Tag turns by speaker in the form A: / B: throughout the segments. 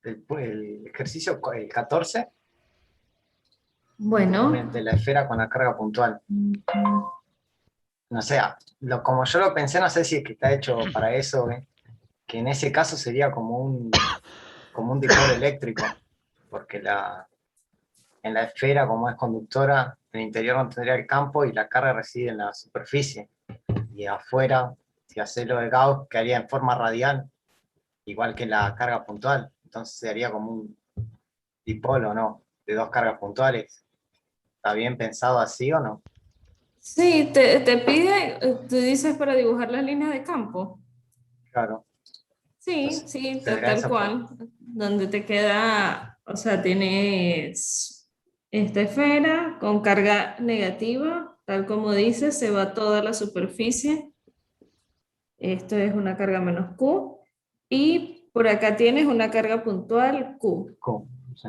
A: el ejercicio, el 14,
B: Bueno,
A: de la esfera con la carga puntual. No sé, como yo lo pensé, no sé si es que está hecho para eso, que en ese caso sería como un dipolo eléctrico, porque en la esfera, como es conductora, en el interior no tendría el campo y la carga reside en la superficie. Y afuera, si hace lo de Gauss, quedaría en forma radial, igual que la carga puntual. Entonces sería como un dipolo, ¿no? De dos cargas puntuales. ¿Está bien pensado así o no?
B: sí, te pide, tú dices para dibujar las líneas de campo.
A: Claro.
B: Sí,
A: Entonces,
B: sí,
A: tendría
B: tal
A: esa forma.
B: cual. Donde te queda, o sea, tienes esta esfera con carga negativa, tal como dice, se va toda la superficie. Esto es una carga menos Q. Y por acá tienes una carga puntual Q,
A: Sí.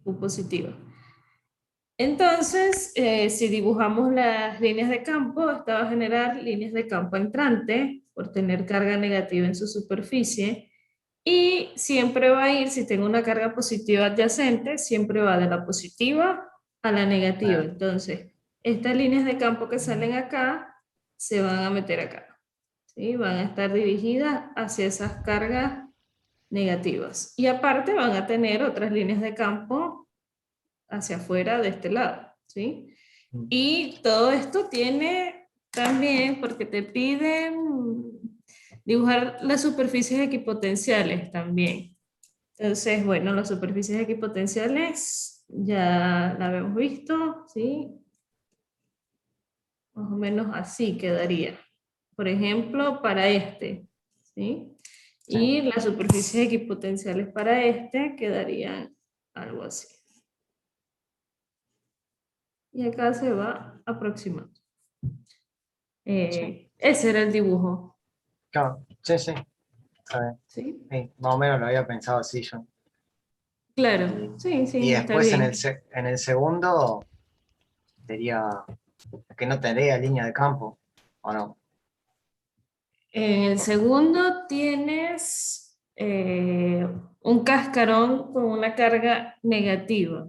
B: Q positiva. Entonces, si dibujamos las líneas de campo, esta va a generar líneas de campo entrante por tener carga negativa en su superficie. Y siempre va a ir, si tengo una carga positiva adyacente, siempre va de la positiva a la negativa.
A: Ah,
B: Entonces, estas líneas de campo que salen acá se van a meter acá, ¿sí? Van a estar dirigidas hacia esas cargas negativas. Y aparte van a tener otras líneas de campo hacia afuera de este lado, ¿sí?
A: mm,
B: Y todo esto tiene también, porque te piden dibujar las superficies equipotenciales también. Entonces, bueno, las superficies equipotenciales ya la habíamos visto, ¿sí? Más o menos así quedaría. Por ejemplo, para este, ¿sí?
A: sí.
B: Y las superficies equipotenciales para este quedarían algo así. Y acá se va aproximando.
A: Sí.
B: Ese era el dibujo,
A: Claro, sí, sí. Está bien.
B: ¿sí?
A: Sí, más o menos lo había pensado así yo.
B: Claro,
A: Y,
B: sí,
A: y
B: sí, está
A: después
B: bien.
A: en el segundo sería que no tendría línea de campo, ¿o no?
B: En el segundo tienes un cascarón con una carga negativa.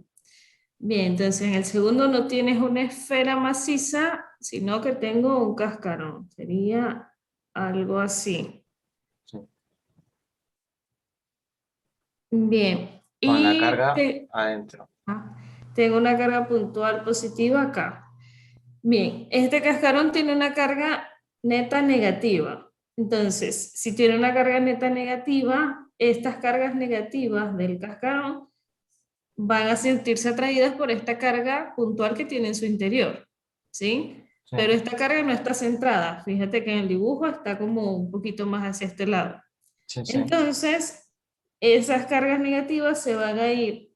B: Bien, entonces en el segundo no tienes una esfera maciza, sino que tengo un cascarón. Sería algo así.
A: Sí.
B: Bien,
A: Con la
B: y
A: carga adentro.
B: tengo una carga puntual positiva acá. Bien, este cascarón tiene una carga neta negativa. Entonces, si tiene una carga neta negativa, estas cargas negativas del cascarón van a sentirse atraídas por esta carga puntual que tiene en su interior, ¿sí?
A: Sí,
B: Pero esta carga no está centrada. Fíjate que en el dibujo está como un poquito más hacia este lado.
A: sí, sí.
B: Entonces, esas cargas negativas se van a ir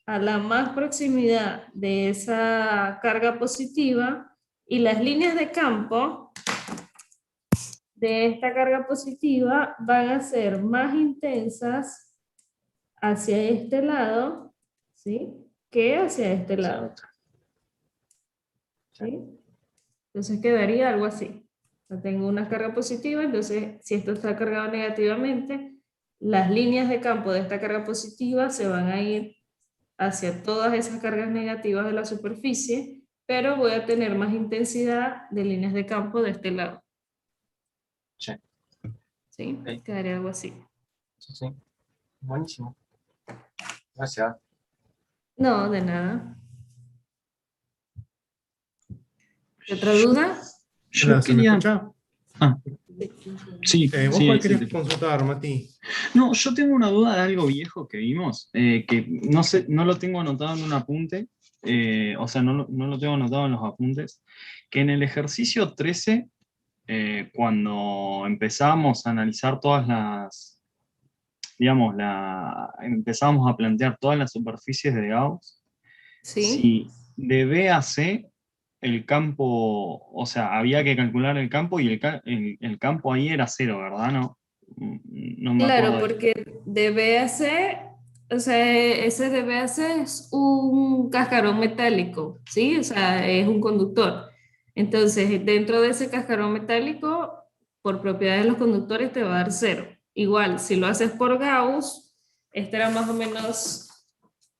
B: a la más proximidad de esa carga positiva y las líneas de campo de esta carga positiva van a ser más intensas hacia este lado, ¿sí? Que hacia este
A: Hacia
B: lado,
A: otro. Sí,
B: ¿sí? Entonces quedaría algo así. Yo tengo una carga positiva, entonces si esto está cargado negativamente, las líneas de campo de esta carga positiva se van a ir hacia todas esas cargas negativas de la superficie, pero voy a tener más intensidad de líneas de campo de este lado,
A: sí.
B: ¿sí?
A: Ok,
B: Quedaría algo así.
A: sí, sí. Buenísimo. Gracias.
B: No, de nada. ¿Qué otra
C: Yo,
B: duda?
C: yo
D: Hola, ¿se me
C: quería.
D: escucha?
C: Ah, sí,
D: ¿Vos cuál
C: sí, sí.
D: querías consultar, Mati?
C: No, yo tengo una duda de algo viejo que vimos, que no sé, no lo tengo anotado en un apunte, o sea, no lo tengo anotado en los apuntes, que en el ejercicio 13, cuando empezamos a analizar todas las, digamos, empezamos a plantear todas las superficies de Gauss,
B: ¿Sí?
C: si de B a C el campo, o sea, había que calcular el campo y el campo ahí era cero, ¿verdad? No, no me
B: Claro,
C: acuerdo de.
B: porque de BAC, o sea, ese de BAC es un cascarón metálico, ¿sí? O sea, es un conductor. Entonces, dentro de ese cascarón metálico, por propiedad de los conductores, te va a dar cero. Igual, si lo haces por Gauss, Este era más o menos,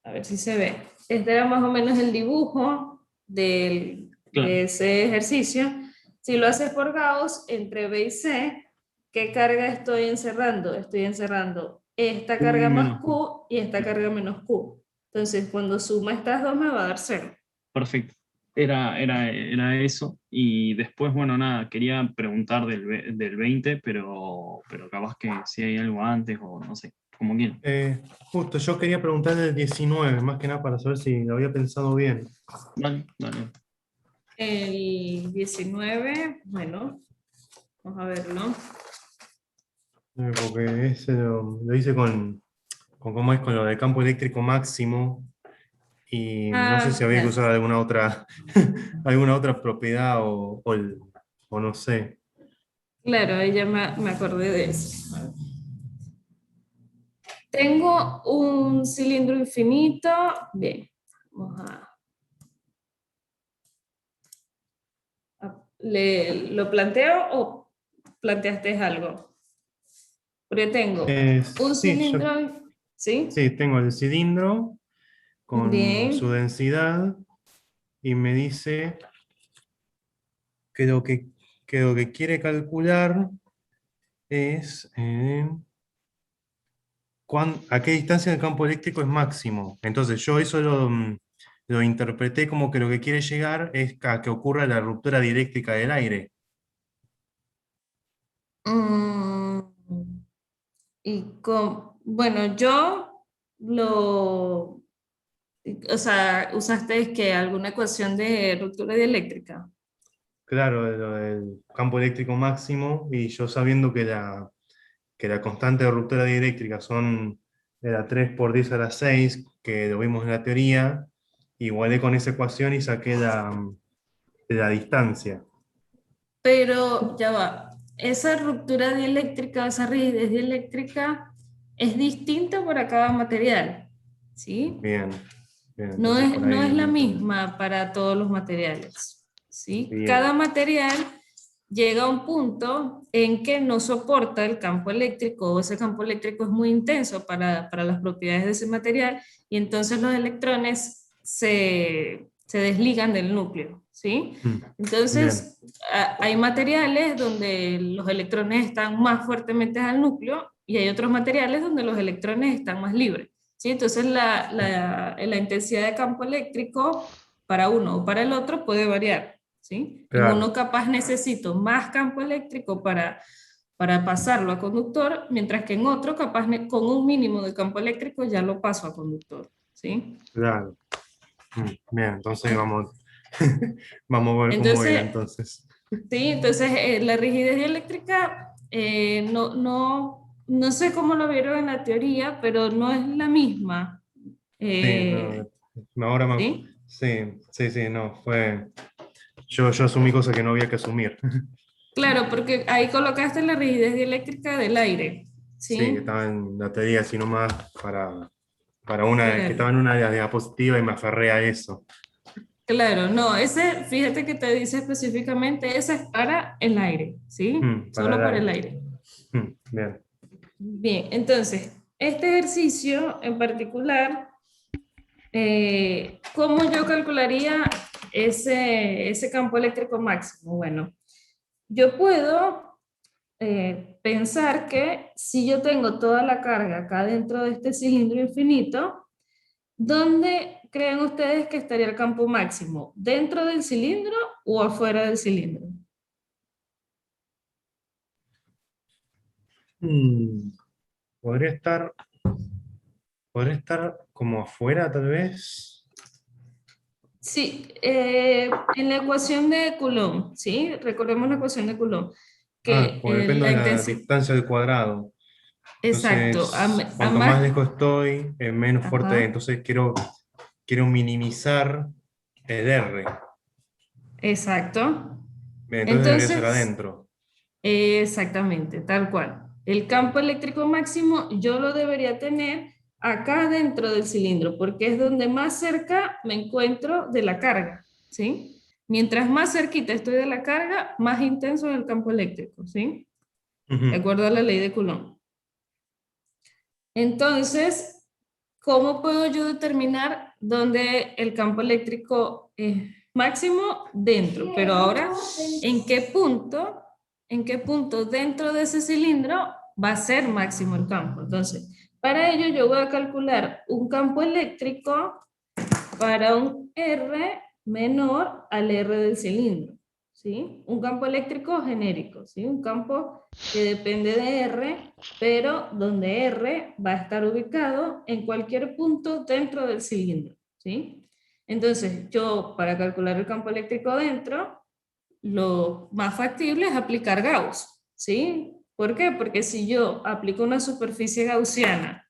B: a ver si se ve, este era más o menos el dibujo
C: Claro.
B: de ese ejercicio. Si lo haces por Gauss, entre B y C, ¿qué carga estoy encerrando? Estoy encerrando esta
C: Q y
B: carga más
C: menos Q.
B: Q y esta carga menos Q. Entonces, cuando suma estas dos me va a dar 0.
C: Perfecto. Era eso. Y después, bueno, nada, quería preguntar del 20, pero capaz que si hay algo antes o no sé, como quieran.
D: Justo, yo quería preguntar del 19, más que nada para saber si lo había pensado bien.
C: Dale, dale.
B: El 19, bueno, vamos a verlo.
D: Porque ese lo hice con cómo es con lo del campo eléctrico máximo. Y no sé si había que
B: Ya.
D: usar alguna otra, alguna otra propiedad o no sé.
B: Claro, ahí ya me acordé de eso. Tengo un cilindro infinito. Bien, vamos ¿lo planteo o planteaste algo? Porque tengo un
D: Sí,
B: cilindro, ¿sí?
D: sí, tengo el cilindro con su
B: Bien,
D: densidad y me dice que que lo que quiere calcular es a qué distancia el campo eléctrico es máximo. Entonces yo eso lo interpreté como que lo que quiere llegar es a que ocurra la ruptura dieléctrica del aire.
B: mm, bueno, o sea, usaste que alguna ecuación de ruptura dieléctrica.
D: Claro, lo del campo eléctrico máximo, y yo sabiendo que la constante de ruptura dieléctrica era 3 por 10 a la 6, que lo vimos en la teoría, igualé con esa ecuación y saqué la distancia.
B: Pero ya va, esa ruptura dieléctrica, esa rigidez dieléctrica es distinta para cada material, ¿sí?
D: Bien, bien, entonces por
B: No es
D: ahí
B: la
D: no entendí.
B: misma para todos los materiales, ¿sí? Cada
D: Bien,
B: material llega a un punto en que no soporta el campo eléctrico o ese campo eléctrico es muy intenso para las propiedades de ese material y entonces los electrones se desligan del núcleo, ¿sí?
D: mm, bien,
B: Entonces, hay materiales donde los electrones están más fuertemente al núcleo y hay otros materiales donde los electrones están más libres, ¿sí? Entonces, la intensidad de campo eléctrico para uno o para el otro puede variar, ¿sí? En
D: claro,
B: uno capaz necesito más campo eléctrico para pasarlo a conductor, mientras que en otro capaz con un mínimo de campo eléctrico ya lo paso a conductor, ¿sí?
D: claro. Bien, entonces vamos, vamos a ver cómo era
B: Entonces,
D: entonces.
B: sí, entonces la rigidez dieléctrica no sé cómo lo vieron en la teoría, pero no es la misma.
D: Sí,
B: Eh,
D: no, ahora
B: ¿Sí?
D: sí, sí, sí, no, yo asumí cosas que no había que asumir.
B: Claro, porque ahí colocaste la rigidez dieléctrica del aire,
D: Sí, que
B: ¿sí?
D: estaba en la teoría así nomás para una, que
B: Claro,
D: estaba en una diapositiva y me aferré a eso.
B: claro, no, fíjate que te dice específicamente, ese es para el aire, ¿sí?
D: Para
B: Solo
D: el
B: para el
D: aire.
B: aire.
D: Bien.
B: Bien, entonces, este ejercicio en particular, ¿cómo yo calcularía ese campo eléctrico máximo? Bueno, yo puedo pensar que si yo tengo toda la carga acá dentro de este cilindro infinito, ¿dónde creen ustedes que estaría el campo máximo? ¿Dentro del cilindro o afuera del cilindro?
D: Mm, podría estar, podría estar como afuera, tal vez.
B: Sí, en la ecuación de Coulomb, ¿sí? Recordemos la ecuación de Coulomb,
D: Ah,
B: que
D: pues depende
B: la
D: de la
B: intensidad,
D: distancia al cuadrado.
B: exacto,
D: Entonces,
B: a
D: cuanto más
B: más,
D: lejos estoy, menos fuerte.
B: ajá,
D: Entonces quiero minimizar el R.
B: exacto.
D: Bien, entonces debería ser
B: Entonces,
D: adentro.
B: exactamente, tal cual. El campo eléctrico máximo yo lo debería tener acá dentro del cilindro, porque es donde más cerca me encuentro de la carga, ¿sí? Mientras más cerquita estoy de la carga, más intenso es el campo eléctrico, ¿sí? De
D: Ujú.
B: acuerdo a la ley de Coulomb. Entonces, ¿cómo puedo yo determinar dónde el campo eléctrico es máximo? Dentro. Pero ahora, ¿en qué punto dentro de ese cilindro va a ser máximo el campo? Entonces, para ello yo voy a calcular un campo eléctrico para un R menor al R del cilindro, ¿sí? Un campo eléctrico genérico, ¿sí? Un campo que depende de R, pero donde R va a estar ubicado en cualquier punto dentro del cilindro, ¿sí? Entonces, yo para calcular el campo eléctrico dentro, lo más factible es aplicar Gauss, ¿sí? ¿Por qué? Porque si yo aplico una superficie gaussiana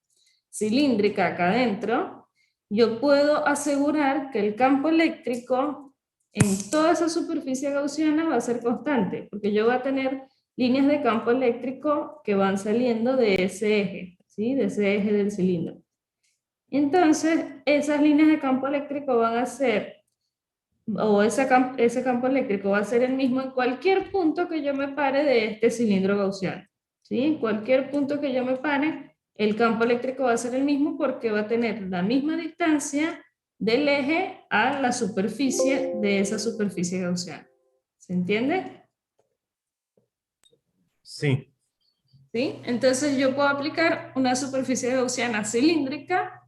B: cilíndrica acá adentro, yo puedo asegurar que el campo eléctrico en toda esa superficie gaussiana va a ser constante, porque yo voy a tener líneas de campo eléctrico que van saliendo de ese eje, ¿sí? De ese eje del cilindro. Entonces, esas líneas de campo eléctrico van a ser, o ese campo eléctrico va a ser el mismo en cualquier punto que yo me pare de este cilindro gaussiano, ¿sí? En cualquier punto que yo me pare, el campo eléctrico va a ser el mismo porque va a tener la misma distancia del eje a la superficie de esa superficie gaussiana. ¿Se entiende?
D: Sí,
B: ¿Sí? Entonces yo puedo aplicar una superficie gaussiana cilíndrica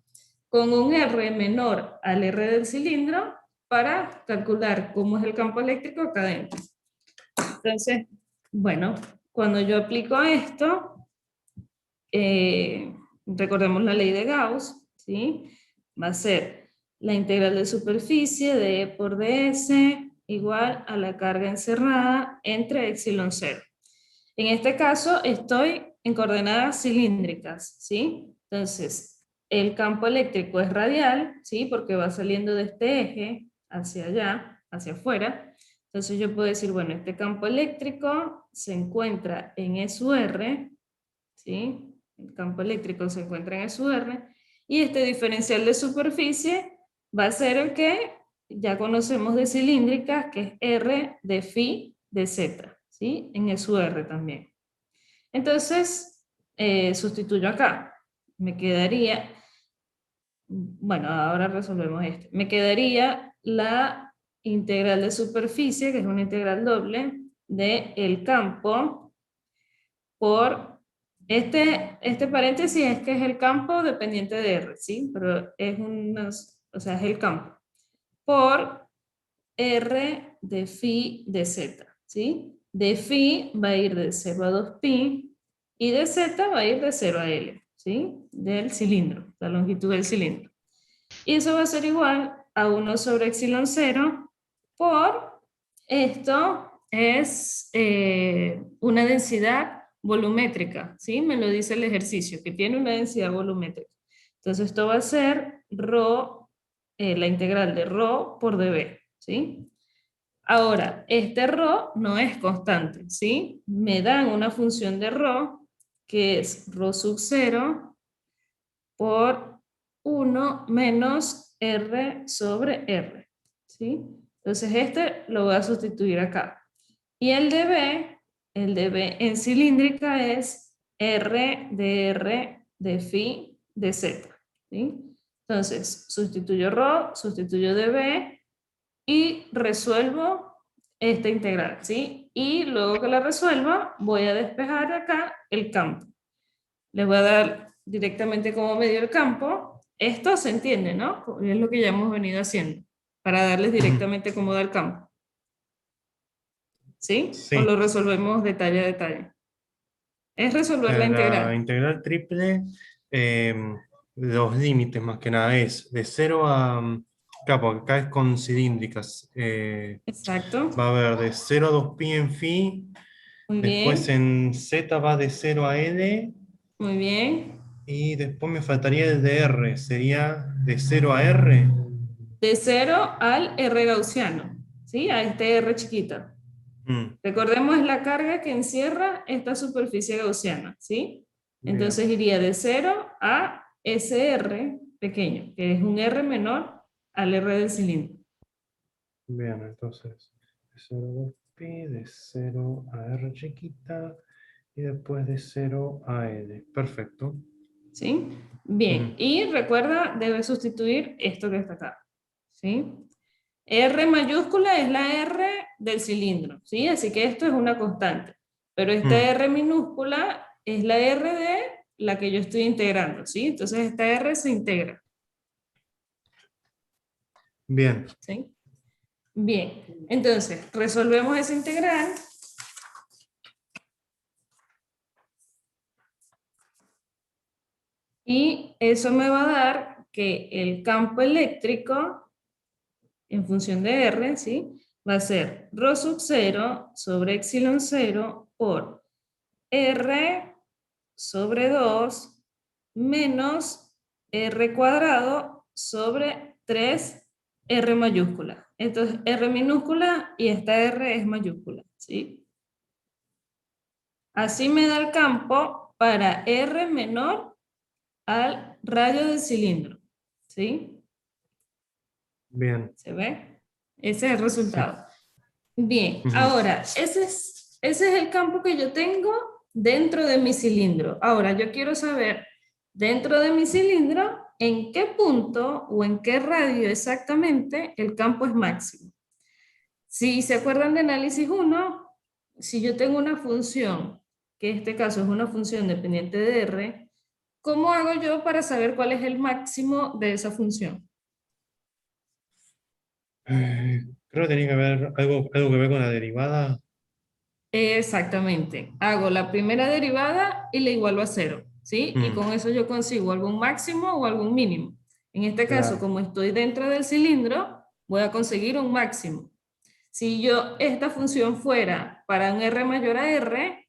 B: con un R menor al R del cilindro para calcular cómo es el campo eléctrico acá adentro. Entonces, bueno, cuando yo aplico esto, recordemos la ley de Gauss, ¿sí? Va a ser la integral de superficie de E por ds igual a la carga encerrada entre epsilon 0. En este caso estoy en coordenadas cilíndricas, ¿sí? Entonces, el campo eléctrico es radial, ¿sí? Porque va saliendo de este eje hacia allá, hacia afuera. Entonces yo puedo decir, bueno, este campo eléctrico se encuentra en E sub R, ¿sí? El campo eléctrico se encuentra en E sub R, y este diferencial de superficie va a ser el que ya conocemos de cilíndricas, que es R de phi de Z, ¿sí? En E sub R también. Entonces, sustituyo acá. Me quedaría, bueno, ahora resolvemos este. Me quedaría la integral de superficie, que es una integral doble, de el campo por este paréntesis es que es el campo dependiente de R, ¿sí? Pero es o sea, es el campo. Por R de phi de Z, ¿sí? De phi va a ir de 0 a 2pi y de Z va a ir de 0 a L, ¿sí? Del cilindro, la longitud del cilindro. Y eso va a ser igual a 1 sobre epsilon 0 por esto es una densidad volumétrica, ¿sí? Me lo dice el ejercicio, que tiene una densidad volumétrica. Entonces esto va a ser rho, la integral de rho por dB, ¿sí? Ahora, este rho no es constante, ¿sí? Me dan una función de rho, que es rho sub 0 por 1 menos R sobre R, ¿sí? Entonces este lo voy a sustituir acá. Y el dB en cilíndrica es R de phi de Z, ¿sí? Entonces sustituyo ρ, sustituyo dB y resuelvo esta integral, ¿sí? Y luego que la resuelva voy a despejar acá el campo. Les voy a dar directamente como medio el campo. Esto se entiende, ¿no? Es lo que ya hemos venido haciendo, para darles directamente cómo da el campo. ¿Sí? O
D: sí.
B: lo resolvemos detalle a detalle. Es resolver la
D: La
B: integral.
D: integral triple, los límites más que nada es de 0 a... Claro, porque acá es con cilíndricas.
B: Exacto.
D: Va a haber de 0 a 2pi en phi,
B: Muy
D: después
B: bien.
D: en z va de 0 a l,
B: Muy bien.
D: y después me faltaría el de r, sería de 0 a r.
B: De 0 al R gaussiano. ¿Sí? A este R chiquito.
D: Mm,
B: Recordemos la carga que encierra esta superficie gaussiana, ¿sí?
D: bien,
B: Entonces iría de 0 a ese R pequeño, que es un R menor al R del cilindro.
D: bien, entonces de 0 a 2pi, de 0 a r chiquita, y después de 0 a l. Perfecto.
B: ¿Sí? Bien,
D: Ujú.
B: y recuerda, debe sustituir esto que está acá. ¿Sí? R mayúscula es la R del cilindro, ¿sí? Así que esto es una constante. Pero esta
D: Mm,
B: R minúscula es la R de la que yo estoy integrando, ¿sí? Entonces esta R se integra,
D: Bien.
B: ¿sí? Bien, entonces resolvemos esa integral. Y eso me va a dar que el campo eléctrico, en función de R, ¿sí? Va a ser ρ sub 0 sobre epsilon 0 por R sobre 2 menos R cuadrado sobre 3 R mayúscula. Entonces, R minúscula y esta R es mayúscula, ¿sí? Así me da el campo para R menor al radio del cilindro, ¿sí?
D: Bien.
B: ¿Se ve? Ese es el
D: Sí.
B: resultado. Bien,
D: Ujú.
B: ahora, ese es el campo que yo tengo dentro de mi cilindro. Ahora, yo quiero saber, dentro de mi cilindro, en qué punto o en qué radio exactamente el campo es máximo. Si se acuerdan de análisis 1, si yo tengo una función, que en este caso es una función dependiente de R, ¿cómo hago yo para saber cuál es el máximo de esa función?
D: Creo que tenía que ver algo que ver con la derivada.
B: Exactamente. Hago la primera derivada y la igualo a cero, ¿sí? Y
D: Mm,
B: con eso yo consigo algún máximo o algún mínimo. En este caso,
D: claro.
B: como estoy dentro del cilindro, voy a conseguir un máximo. Si yo esta función fuera para un r mayor a r,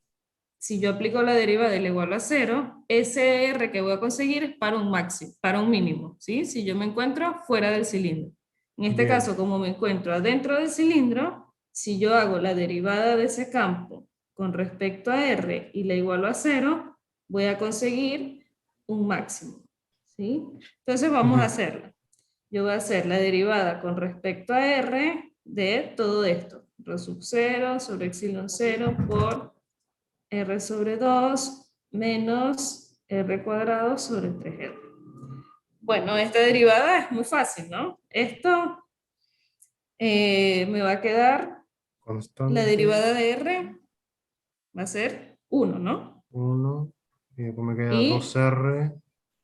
B: si yo aplico la derivada y la igualo a cero, ese r que voy a conseguir es para un máximo, para un mínimo, ¿sí? Si yo me encuentro fuera del cilindro. En este
D: Bien.
B: caso, como me encuentro adentro del cilindro, si yo hago la derivada de ese campo con respecto a r y la igualo a cero, voy a conseguir un máximo, ¿sí? Entonces vamos a
D: Ujú.
B: hacerla. Yo voy a hacer la derivada con respecto a r de todo esto. Rho sub 0 sobre epsilon 0 por r sobre 2 menos r cuadrado sobre 3r. Bueno, esta derivada es muy fácil, ¿no? Esto me va a quedar, la
D: Constante.
B: derivada de r va a ser 1, ¿no?
D: 1. Y después me queda
B: Y,
D: 2R.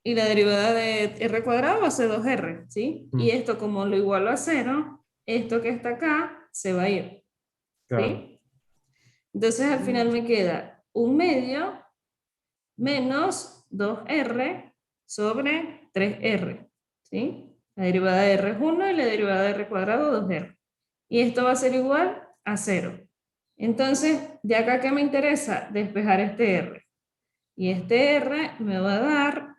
B: y la derivada de r cuadrado va a ser 2r, ¿sí? Y
D: Mm,
B: esto como lo igualo a 0, esto que está acá se va a ir,
D: claro.
B: ¿sí? Entonces al final me queda un medio menos 2r sobre 3r, ¿sí? La derivada de r es 1 y la derivada de r cuadrado 2r. Y esto va a ser igual a 0. Entonces, de acá que me interesa despejar este r. Y este r me va a dar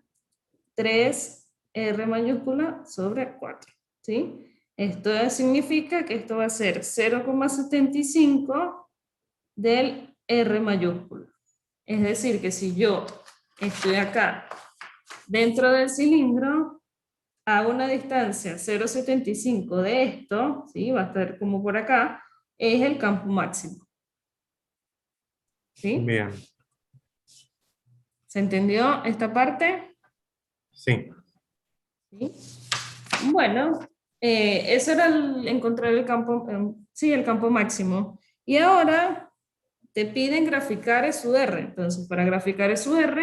B: 3r mayúscula sobre 4, ¿sí? Esto significa que esto va a ser 0,75 del r mayúscula. Es decir, que si yo estoy acá dentro del cilindro, a una distancia 0,75 de esto, ¿sí? Va a estar como por acá, es el campo máximo. ¿Sí?
D: Bien.
B: ¿Se entendió esta parte?
D: Sí.
B: ¿Sí? Bueno, eso era encontrar el campo, sí, el campo máximo. Y ahora te piden graficar SUR. Entonces, para graficar SUR,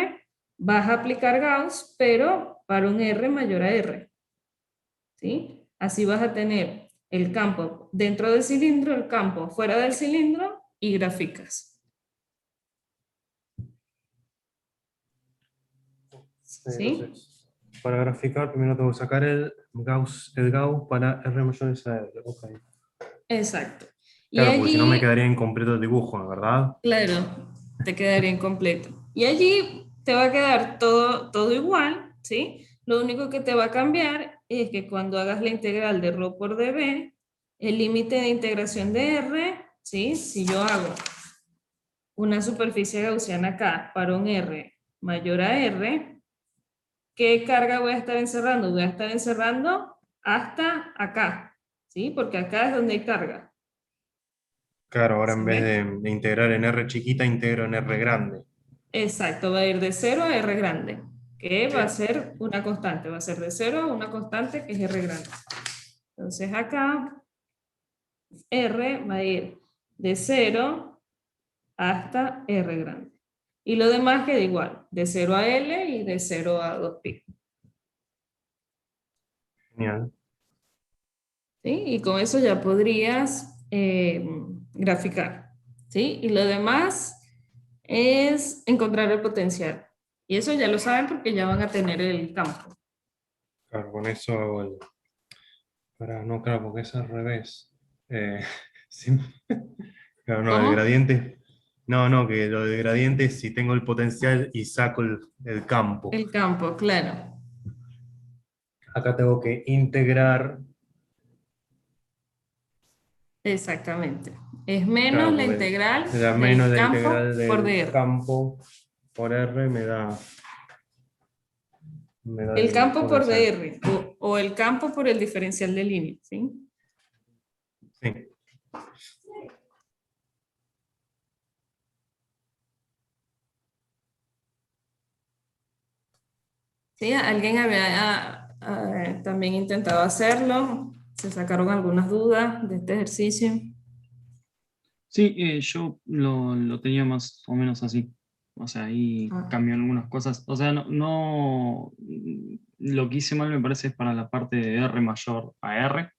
B: vas a aplicar Gauss, pero para un R mayor a R. ¿Sí? Así vas a tener el campo dentro del cilindro, el campo fuera del cilindro y graficas. ¿Sí?
D: Entonces, para graficar, primero tengo que sacar el Gauss para R mayor a R. Ok.
B: Exacto. Y
D: Claro, porque si no me
B: allí,
D: quedaría incompleto el dibujo, ¿verdad?
B: claro, te quedaría incompleto. Y allí te va a quedar todo igual, ¿sí? Lo único que te va a cambiar es que cuando hagas la integral de ρ por dB, el límite de integración de R, ¿sí? Si yo hago una superficie gaussiana acá para un R mayor a R, ¿qué carga voy a estar encerrando? Voy a estar encerrando hasta acá, ¿sí? Porque acá es donde hay carga.
D: Claro, ahora en
B: ¿Se
D: vez
B: ve?
D: de integrar en R chiquita, integro en R grande.
B: Exacto, va a ir de 0 a R grande. que va a ser una constante, va a ser de 0 a una constante que es R grande. Entonces acá R va a ir de 0 hasta R grande. Y lo demás queda igual, de 0 a L y de 0 a 2pi.
D: Genial.
B: ¿Sí? Y con eso ya podrías graficar. ¿Sí? Y lo demás es encontrar el potencial. Y eso ya lo saben porque ya van a tener el campo.
D: Claro, con eso hago el... no, claro, porque es al revés. Sí. Claro, no, el
B: ¿Cómo?
D: gradiente... No, que lo del gradiente es si tengo el potencial y saco el campo.
B: El campo, claro.
D: Acá tengo que integrar...
B: Exactamente. Es menos
D: Claro,
B: la
D: porque
B: integral
D: me da menos
B: del
D: la
B: campo
D: integral
B: por
D: del
B: dr.
D: campo por R, me da
B: El
D: el
B: campo por
D: potencial.
B: dr o el campo por el diferencial de línea. ¿Sí?
D: Sí.
B: ¿Sí? ¿Alguien había también intentado hacerlo? ¿Se sacaron algunas dudas de este ejercicio?
C: Sí, yo lo tenía más o menos así. O sea, ahí
B: Ah,
C: cambió algunas cosas. O sea, lo que hice mal me parece es para la parte de R mayor a R,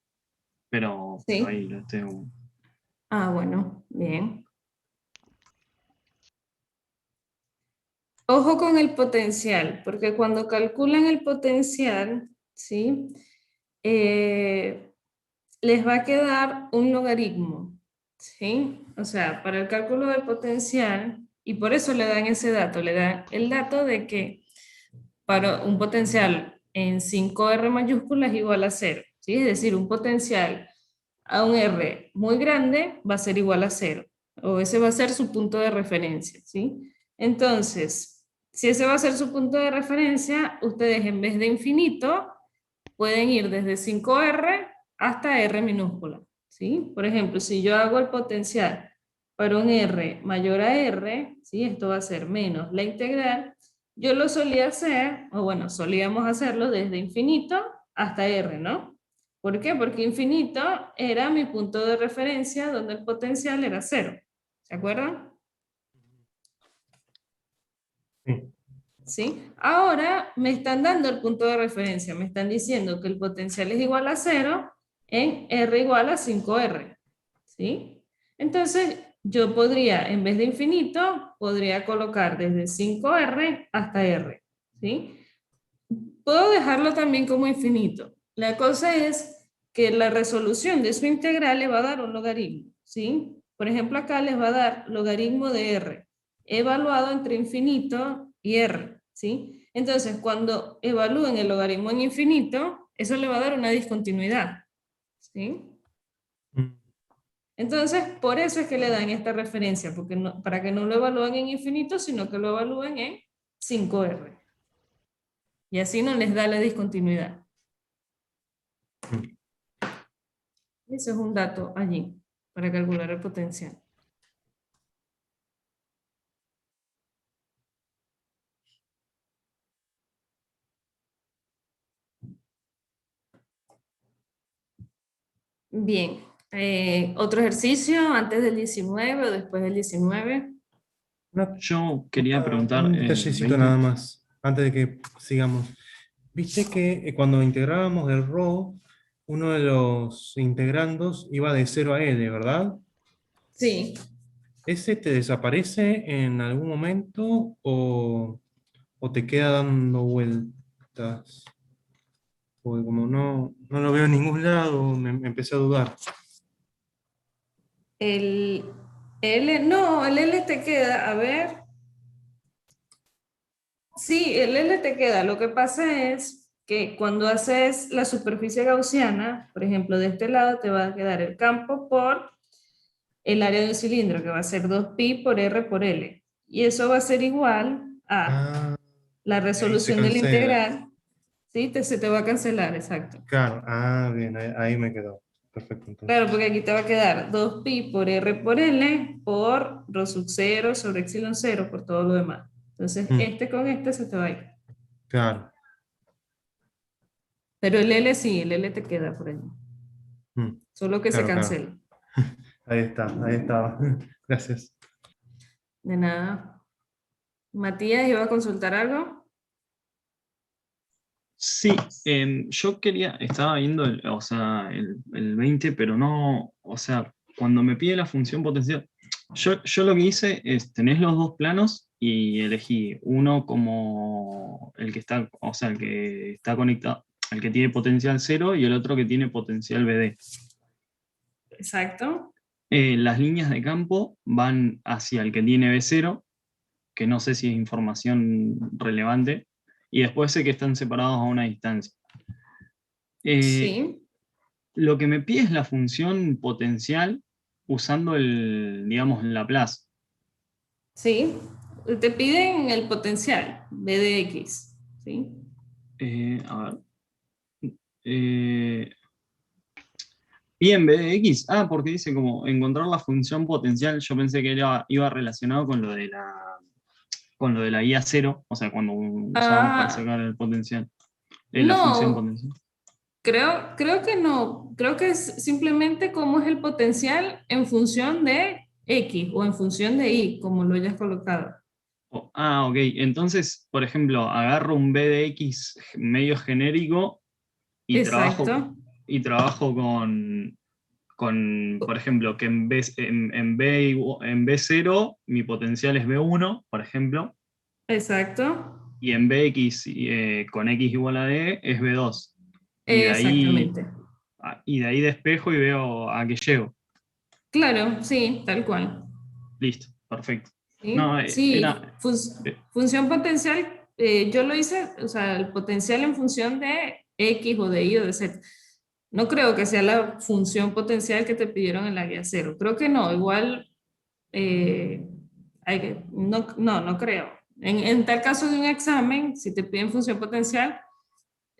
C: pero
B: sí.
C: ahí lo tengo.
B: Ah, bueno, bien. Ojo con el potencial, porque cuando calculan el potencial, ¿sí? Les va a quedar un logaritmo, ¿sí? O sea, para el cálculo del potencial, y por eso le dan ese dato, le dan el dato de que para un potencial en 5R mayúscula es igual a 0, ¿sí? Es decir, un potencial a un R muy grande va a ser igual a 0, o ese va a ser su punto de referencia, ¿sí? Entonces, si ese va a ser su punto de referencia, ustedes en vez de infinito pueden ir desde 5R hasta R minúscula, ¿sí? Por ejemplo, si yo hago el potencial para un R mayor a R, ¿sí? Esto va a ser menos la integral. Yo lo solía hacer, o bueno, solíamos hacerlo desde infinito hasta R, ¿no? ¿Por qué? Porque infinito era mi punto de referencia donde el potencial era 0. ¿Se acuerdan?
D: Sí.
B: ¿Sí? Ahora me están dando el punto de referencia, me están diciendo que el potencial es igual a 0 en R igual a 5R. ¿Sí? Entonces, yo podría, en vez de infinito, podría colocar desde 5R hasta R. ¿Sí? Puedo dejarlo también como infinito. La cosa es que la resolución de su integral le va a dar un logaritmo. ¿Sí? Por ejemplo, acá les va a dar logaritmo de R, evaluado entre infinito y R. ¿Sí? Entonces, cuando evalúen el logaritmo en infinito, eso le va a dar una discontinuidad. ¿Sí? Entonces, por eso es que le dan esta referencia, porque no, para que no lo evalúen en infinito, sino que lo evalúen en 5R. Y así no les da la discontinuidad. Ese es un dato allí, para calcular el potencial. Bien, otro ejercicio antes del 19 o después del 19.
C: Yo quería preguntar,
D: Un detallecito
C: 20.
D: nada más, antes de que sigamos. Viste que cuando integrábamos el ρ, uno de los integrandos iba de 0 a L, ¿verdad?
B: Sí.
D: ¿Ese te desaparece en algún momento o te queda dando vueltas? Porque como no lo veo en ningún lado, me empecé a dudar.
B: El L, no, el L te queda, a ver. Sí, el L te queda. Lo que pasa es que cuando haces la superficie gaussiana, por ejemplo, de este lado te va a quedar el campo por el área de un cilindro, que va a ser 2pi por R por L. Y eso va a ser igual a
D: Ah,
B: la
D: ahí se
B: resolución de la
D: cancela.
B: integral. ¿Sí? Se te va a cancelar, exacto.
D: Claro, bien, ahí me quedó. Perfecto,
B: Claro,
D: entonces.
B: porque aquí te va a quedar 2pi por R por L por rho sub 0 sobre epsilon 0 por todo lo demás. Entonces,
D: Mm,
B: este con este se te va a ir.
D: Claro.
B: Pero el L sí, el L te queda por allí.
D: Mm,
B: Solo que se
D: claro, claro.
B: cancela.
D: Ahí está, ahí estaba. Gracias.
B: De nada. Matías, ¿iba a consultar algo?
C: Sí, yo estaba viendo o sea, el 20, pero no, o sea, cuando me pide la función potencial, yo lo que hice es, tenés los dos planos y elegí uno como el que está, o sea, el que está conectado, el que tiene potencial cero y el otro que tiene potencial BD.
B: Exacto.
C: Las líneas de campo van hacia el que tiene B0, que no sé si es información relevante, y después sé que están separados a una distancia. Eh,
B: Sí,
C: lo que me pide es la función potencial usando digamos, el Laplace.
B: sí. Te piden el potencial, B de X. ¿Sí?
C: A ver. Eh, y en vez de X, porque dice como encontrar la función potencial, yo pensé que iba relacionado con lo de la IA cero, o sea, cuando usamos para
B: Ah,
C: sacar el potencial, la función
B: no,
C: potencial.
B: creo que no. Creo que es simplemente cómo es el potencial en función de X o en función de Y, como lo hayas colocado.
C: Ok. Entonces, por ejemplo, agarro un B de X medio genérico y trabajo,
B: Exacto,
C: por ejemplo, que en B0 mi potencial es B1, por ejemplo,
B: exacto,
C: y en Bx con X igual a D es B2. Y
B: exactamente.
C: y de ahí despejo y veo a qué llego.
B: Claro, sí, tal cual.
C: Listo, perfecto. No,
B: Sí, sí,
C: eh,
B: función potencial, yo lo hice, o sea, el potencial en función de X o de Y o de Z. No creo que sea la función potencial que te pidieron en la guía cero. Creo que no, igual, eh, no creo. En tal caso de un examen, si te piden función potencial,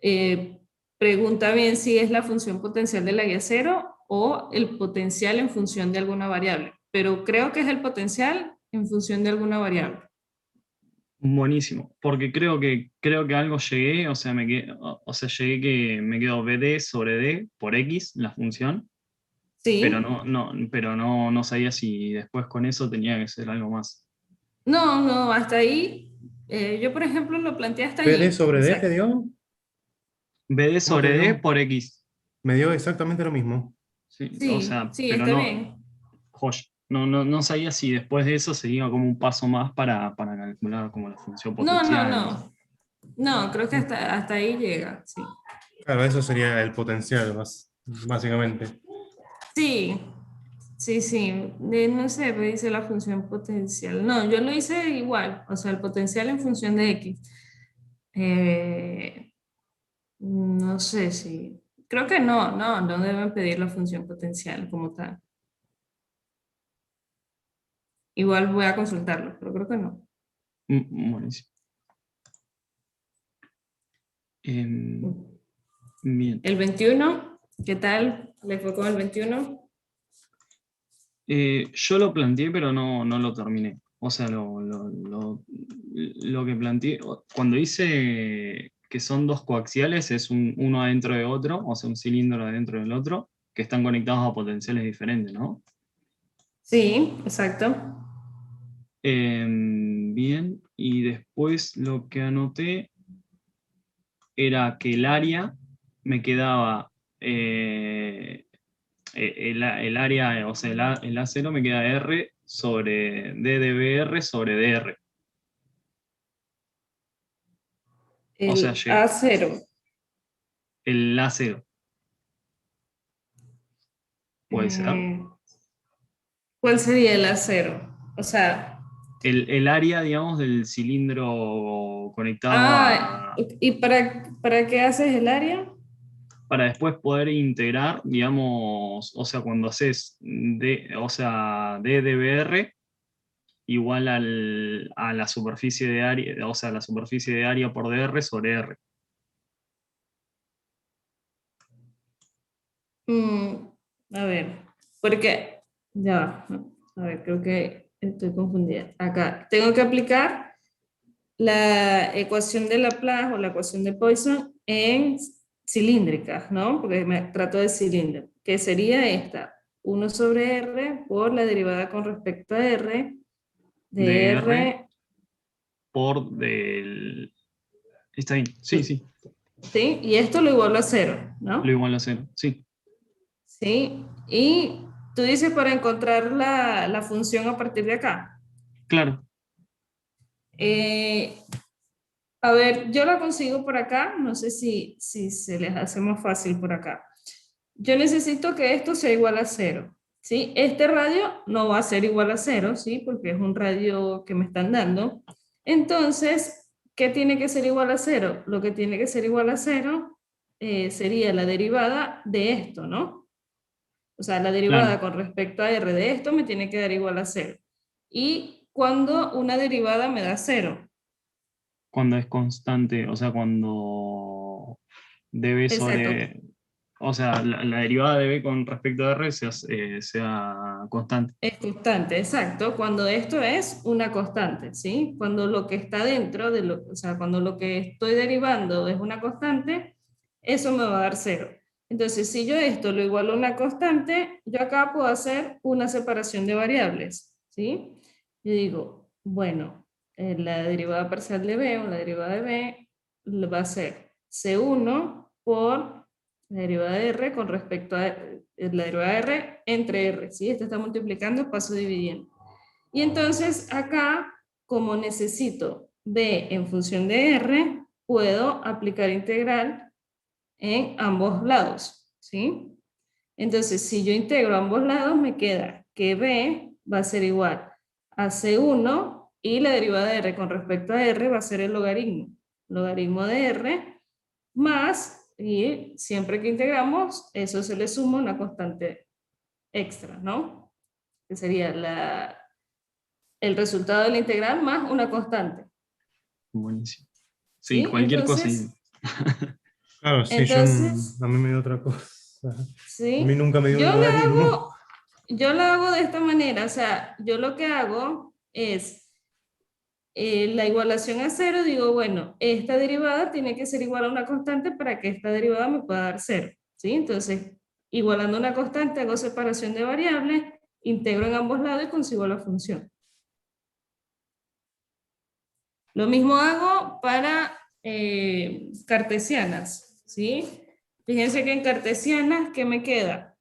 B: eh, pregunta bien si es la función potencial de la guía cero o el potencial en función de alguna variable. Pero creo que es el potencial en función de alguna variable.
C: buenísimo, porque creo que algo llegué, o sea, o sea, llegué que me quedo BD sobre D por X, la función, pero
B: Sí,
C: no sabía si después con eso tenía que ser algo más.
B: no, hasta ahí. Yo, por ejemplo, lo planteé hasta
D: ¿BD
B: allí.
D: sobre D te
B: Exacto.
D: dio?
C: BD
D: ¿Cómo te
C: sobre D
D: dio?
C: por X.
D: Me dio exactamente lo mismo.
C: Sí, o
B: Sí,
C: sea,
B: sí,
C: pero
B: está
C: no,
B: bien.
C: joya. No sabía si después de eso se iba como un paso más para calcular como la función
B: No, no,
C: potencial.
B: no. No, creo que
D: Mm,
B: hasta ahí llega, sí.
D: claro, eso sería el potencial, básicamente.
B: Sí, sí. No sé, me dice la función potencial. No, yo lo hice igual, o sea, el potencial en función de X. Eh, no sé si. Creo que no deben pedir la función potencial como tal. Igual voy a consultarlo, pero creo que no.
C: Buenísimo. Em, bien.
B: El 21, ¿qué tal? ¿Le fue con el 21?
C: Yo lo planteé, pero no lo terminé. O sea, lo que planteé, cuando dice que son dos coaxiales, es uno adentro de otro, o sea, un cilindro adentro del otro, que están conectados a potenciales diferentes, ¿no?
B: Sí, exacto.
C: Bien, y después lo que anoté era que el área me quedaba, el área, o sea, el A0 me queda R sobre D de BR sobre DR. O sea,
B: El A0.
C: el A0, puede ser.
B: eh, ¿Cuál sería el A0? O sea,
C: El área, digamos, del cilindro conectado
B: ¿y para qué haces el área?
C: para después poder integrar, digamos, o sea, cuando haces o sea, D de BR igual a la superficie de área, o sea, la superficie de área por DR sobre R.
B: Mm, a ver, porque, ya va, ¿no? A ver, creo que estoy confundida. Acá, tengo que aplicar la ecuación de Laplace o la ecuación de Poisson en cilíndricas, ¿no? Porque me trato de cilindro, que sería esta, 1 sobre R por la derivada con respecto a R de
C: De
B: R,
C: R por del... Está bien, sí, sí,
B: ¿sí? Y esto lo igualo a 0,
C: lo
B: ¿no?
C: igual a 0, sí,
B: ¿Sí? Y tú dices para encontrar la función a partir de acá.
C: claro,
B: Eh, a ver, yo la consigo por acá, no sé si se les hace más fácil por acá. Yo necesito que esto sea igual a 0, ¿sí? Este radio no va a ser igual a 0, ¿sí? Porque es un radio que me están dando. Entonces, ¿qué tiene que ser igual a 0? Lo que tiene que ser igual a 0 sería la derivada de esto, ¿no? O sea, la derivada
C: claro.
B: con respecto a r de esto me tiene que dar igual a 0. ¿Y cuando una derivada me da 0?
C: Cuando es constante, o sea, cuando db
B: Exacto,
C: sobre, o sea, la derivada de b con respecto a r sea constante.
B: es constante, exacto. Cuando esto es una constante, ¿sí? Cuando lo que está dentro de lo, o sea, cuando lo que estoy derivando es una constante, eso me va a dar 0. Entonces, si yo esto lo igualo a una constante, yo acá puedo hacer una separación de variables, ¿sí? Yo digo, bueno, la derivada parcial de b o la derivada de b va a ser c1 por la derivada de r con respecto a la derivada de r entre r, ¿sí? Esto está multiplicando, paso dividiendo. Y entonces acá, como necesito b en función de r, puedo aplicar integral en ambos lados, ¿sí? Entonces, si yo integro ambos lados, me queda que b va a ser igual a c1 y la derivada de r con respecto a r va a ser el logaritmo de r más, y siempre que integramos, eso se le suma una constante extra, ¿no? Que sería el resultado de la integral más una constante,
C: Buenísimo. Sí,
B: ¿sí?
C: cualquier cosa.
D: Claro, sí,
B: Entonces,
D: a mí me dio otra cosa. A mí
B: ¿sí?
D: nunca me dio el logaritmo.
B: Yo la hago de esta manera, o sea, yo lo que hago es la igualación a 0, digo, bueno, esta derivada tiene que ser igual a una constante para que esta derivada me pueda dar 0, ¿sí? Entonces, igualando una constante, hago separación de variables, integro en ambos lados y consigo la función. Lo mismo hago para cartesianas, ¿sí? Fíjense que en cartesianas, ¿qué me queda?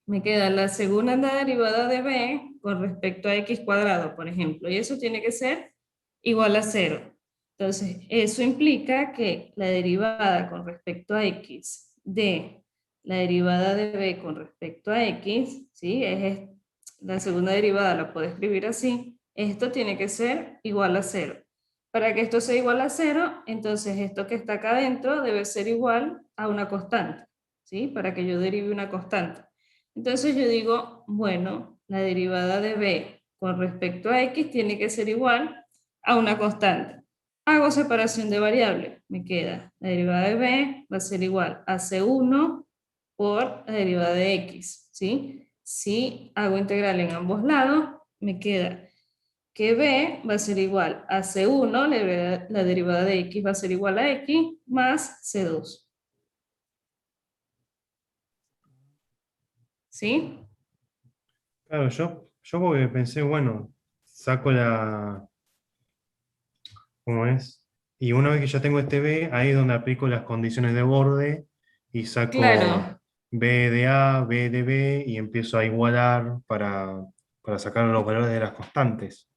B: Me queda la segunda derivada de b con respecto a x cuadrado, por ejemplo, y eso tiene que ser igual a 0. Entonces, eso implica que la derivada con respecto a x de la derivada de b con respecto a x, ¿sí? La segunda derivada la puedo escribir así, esto tiene que ser igual a 0. Para que esto sea igual a 0, entonces esto que está acá adentro debe ser igual a una constante, ¿sí? Para que yo derive una constante. Entonces yo digo, bueno, la derivada de b con respecto a x tiene que ser igual a una constante. Hago separación de variables, me queda la derivada de b va a ser igual a c1 por la derivada de x, ¿sí? Si hago integral en ambos lados, me queda que b va a ser igual a c1, la derivada de x va a ser igual a x, más c2. ¿Sí?
D: Claro, yo porque pensé, bueno, saco ¿cómo es? Y una vez que ya tengo este B, ahí es donde aplico las condiciones de borde y saco
B: Claro,
D: B de A, B de B y empiezo a igualar para sacar los valores de las constantes.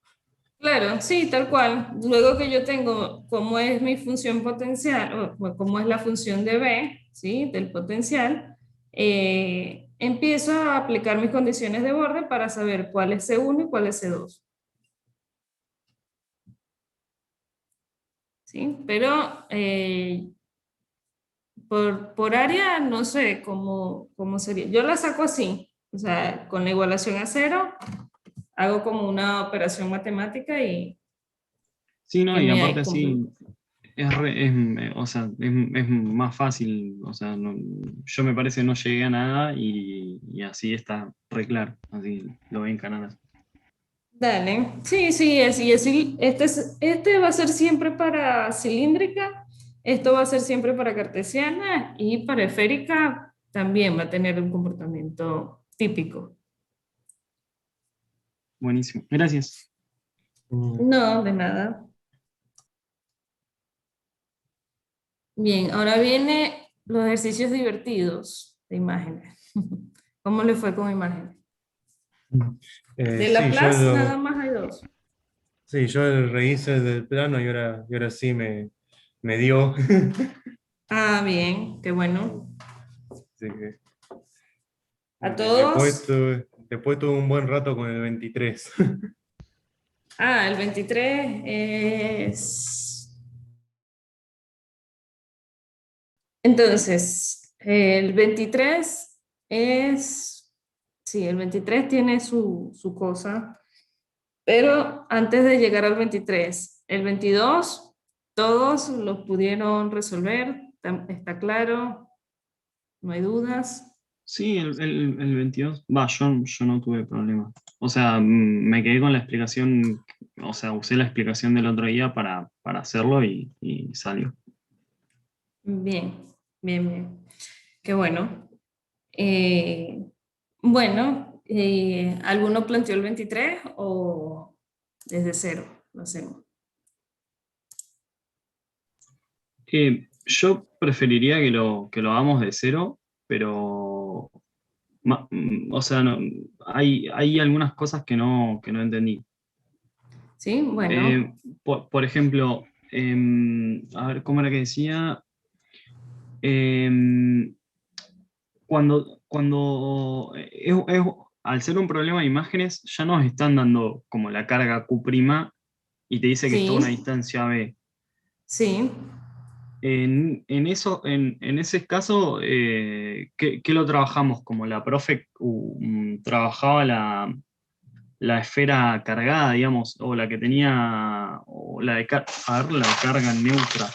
B: claro, sí, tal cual. Luego que yo tengo cómo es mi función potencial, o cómo es la función de B, ¿sí? Del potencial, empiezo a aplicar mis condiciones de borde para saber cuál es C1 y cuál es C2. ¿Sí? Pero por área no sé cómo sería. Yo la saco así, o sea, con la igualación a 0, hago como una operación matemática y
C: Sí, no,
B: que
C: y
B: me
C: aparte
B: cumple.
C: así, o sea, es más fácil, o sea, yo me parece no llegué a nada y así está re claro, así lo ven canales.
B: Dale. Sí, sí, este va a ser siempre para cilíndrica, esto va a ser siempre para cartesiana y para esférica también va a tener un comportamiento típico.
C: Buenísimo. Gracias.
B: No, de nada. Bien, ahora viene los ejercicios divertidos de imágenes. ¿Cómo le fue con imágenes? De
D: Sí,
B: Laplace nada más hay dos.
D: sí, yo rehice del plano y ahora sí me dio.
B: Ah, bien, qué bueno.
D: Así que
B: A
D: después
B: todos.
D: tuve un buen rato con el 23.
B: Ah, el 23 es... Entonces, el 23 es... Sí, el 23 tiene su cosa, pero antes de llegar al 23, el 22, todos los pudieron resolver, está claro, no hay dudas.
C: Sí, el 22, yo no tuve problema. O sea, me quedé con la explicación, o sea, usé la explicación del otro día para hacerlo y salió.
B: Bien, bien, bien. Qué bueno. Eh, bueno, ¿alguno planteó el 23 o desde cero lo hacemos?
C: Yo preferiría que lo hagamos de cero, pero, o sea, hay algunas cosas que no entendí.
B: Sí,
C: Eh,
B: bueno,
C: por ejemplo, a ver, ¿cómo era que decía? Em, cuando al ser un problema de imágenes, ya nos están dando como la carga Q' y te dice que está a una
B: sí,
C: distancia B.
B: sí.
C: En ese caso, ¿qué lo trabajamos? Como la profe trabajaba la esfera cargada, digamos, o la que tenía, o la de, a ver, la de carga neutra.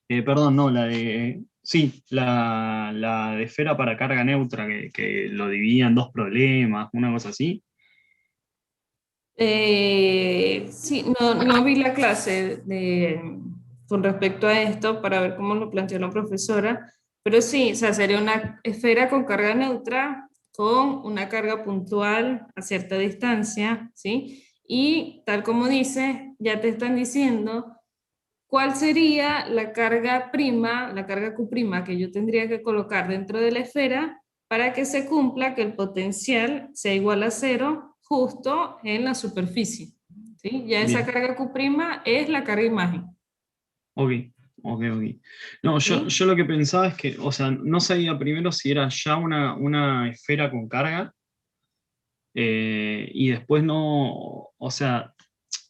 C: Perdón, no, sí, la de esfera para carga neutra, que lo dividía en dos problemas, una cosa así.
B: Sí, no vi la clase con respecto a esto para ver cómo lo planteó la profesora, pero sí, o sea, sería una esfera con carga neutra con una carga puntual a cierta distancia, ¿sí? Y tal como dice, ya te están diciendo cuál sería la carga prima, la carga Q' que yo tendría que colocar dentro de la esfera para que se cumpla que el potencial sea igual a cero justo en la superficie. ¿Sí? Ya esa
C: Bien,
B: carga Q' es la carga imagen.
C: ok, ok. No,
B: ¿Sí?
C: yo lo que pensaba es que, o sea, no sabía primero si era ya una esfera con carga, y después no, o sea,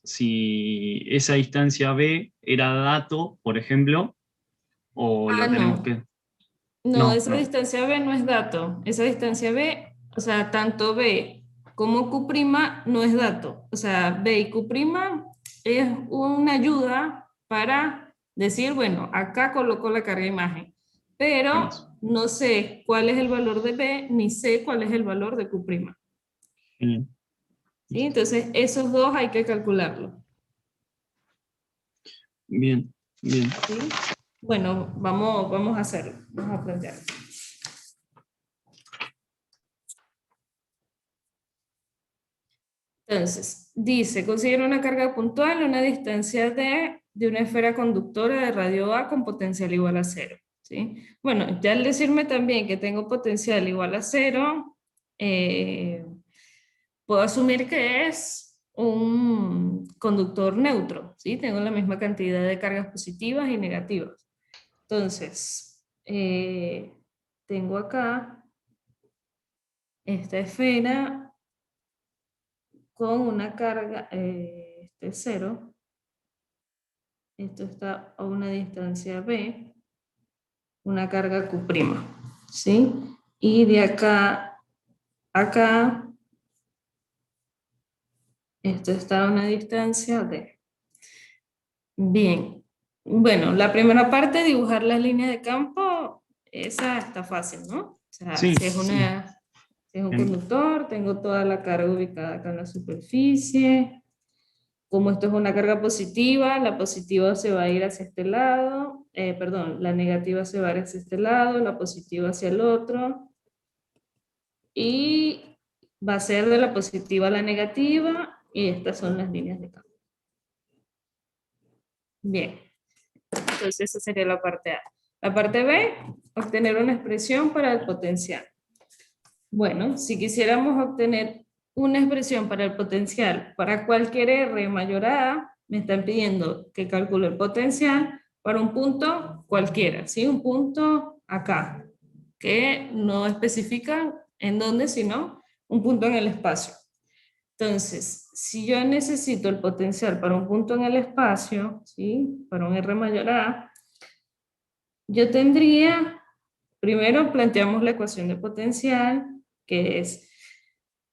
C: si esa distancia B era dato, por ejemplo, o
B: Ah,
C: lo tenemos
B: no.
C: que...
B: No,
C: No,
B: esa
C: no.
B: distancia B no es dato. Esa distancia B, o sea, tanto B como Q' no es dato. O sea, B y Q' es una ayuda para decir, bueno, acá coloco la carga imagen,
C: Buenísimo.
B: pero no sé cuál es el valor de B ni sé cuál es el valor de Q'.
C: Genial.
B: ¿Sí?
C: Listo.
B: Entonces, esos dos hay que calcularlos.
C: Bien, bien.
B: ¿Sí? Bueno, vamos a hacerlo. Vamos a plantear. Entonces, dice, considera una carga puntual a una distancia de una esfera conductora de radio A con potencial igual a cero. ¿Sí? Bueno, ya al decirme también que tengo potencial igual a cero, puedo asumir que es un conductor neutro. ¿Sí? Tengo la misma cantidad de cargas positivas y negativas. Entonces, tengo acá esta esfera con una carga, este es cero, esto está a una distancia b, una carga Q', ¿sí? Y de acá a acá, esto está a una distancia d. Bien, bueno, la primera parte, dibujar las líneas de campo, esa está fácil, ¿no? O sea,
C: Sí,
B: si es
C: sí.
B: Si es un
C: En-
B: conductor, tengo toda la carga ubicada acá en la superficie. Como esto es una carga positiva, la positiva se va a ir hacia este lado, perdón, la negativa se va a ir hacia este lado, la positiva hacia el otro, y va a ser de la positiva a la negativa, y estas son las líneas de campo. Bien, entonces esa sería la parte A. La parte B, obtener una expresión para el potencial. Bueno, si quisiéramos obtener una expresión para el potencial para cualquier R mayor a A, me están pidiendo que calcule el potencial para un punto cualquiera, ¿sí? Un punto acá, que no especifican en dónde, sino un punto en el espacio. Entonces, si yo necesito el potencial para un punto en el espacio, ¿sí? Para un R mayor a A, yo tendría, primero planteamos la ecuación de potencial, que es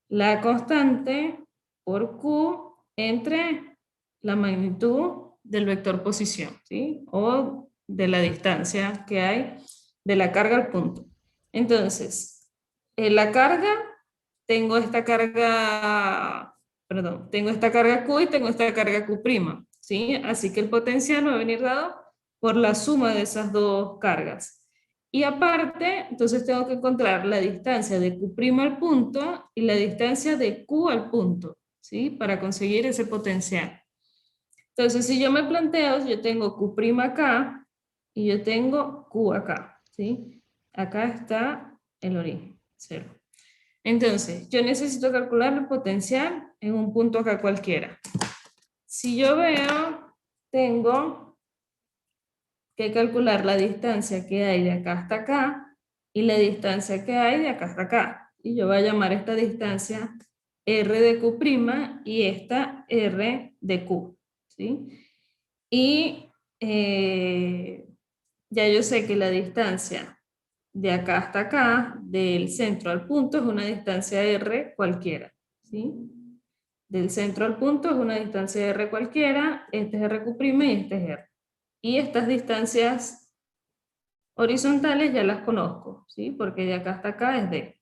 B: la constante por Q entre la magnitud del vector posición, ¿sí? O de la distancia que hay de la carga al punto. Entonces, en la carga, tengo esta carga, perdón, tengo esta carga Q y tengo ', ¿sí? Así que el potencial me va a venir dado por la suma de esas dos cargas. Y aparte, entonces tengo que encontrar la distancia de Q' al punto y la distancia de Q al punto, ¿sí? Para conseguir ese potencial. Entonces, si yo me planteo, yo tengo Q' acá y yo tengo Q acá, ¿sí? Acá está el origen, 0. Entonces, yo necesito calcular el potencial en un punto acá cualquiera. Si yo veo, tengo que calcular la distancia que hay de acá hasta acá y la distancia que hay de acá hasta acá. Y yo voy a llamar esta distancia R de Q' y esta R de Q, ¿sí? Y ya yo sé que la distancia de acá hasta acá, del centro al punto, es una distancia R cualquiera, ¿sí? Del centro al punto es una distancia R cualquiera, este es RQ' y este es R. Y estas distancias horizontales ya las conozco, ¿sí? Porque de acá hasta acá es D.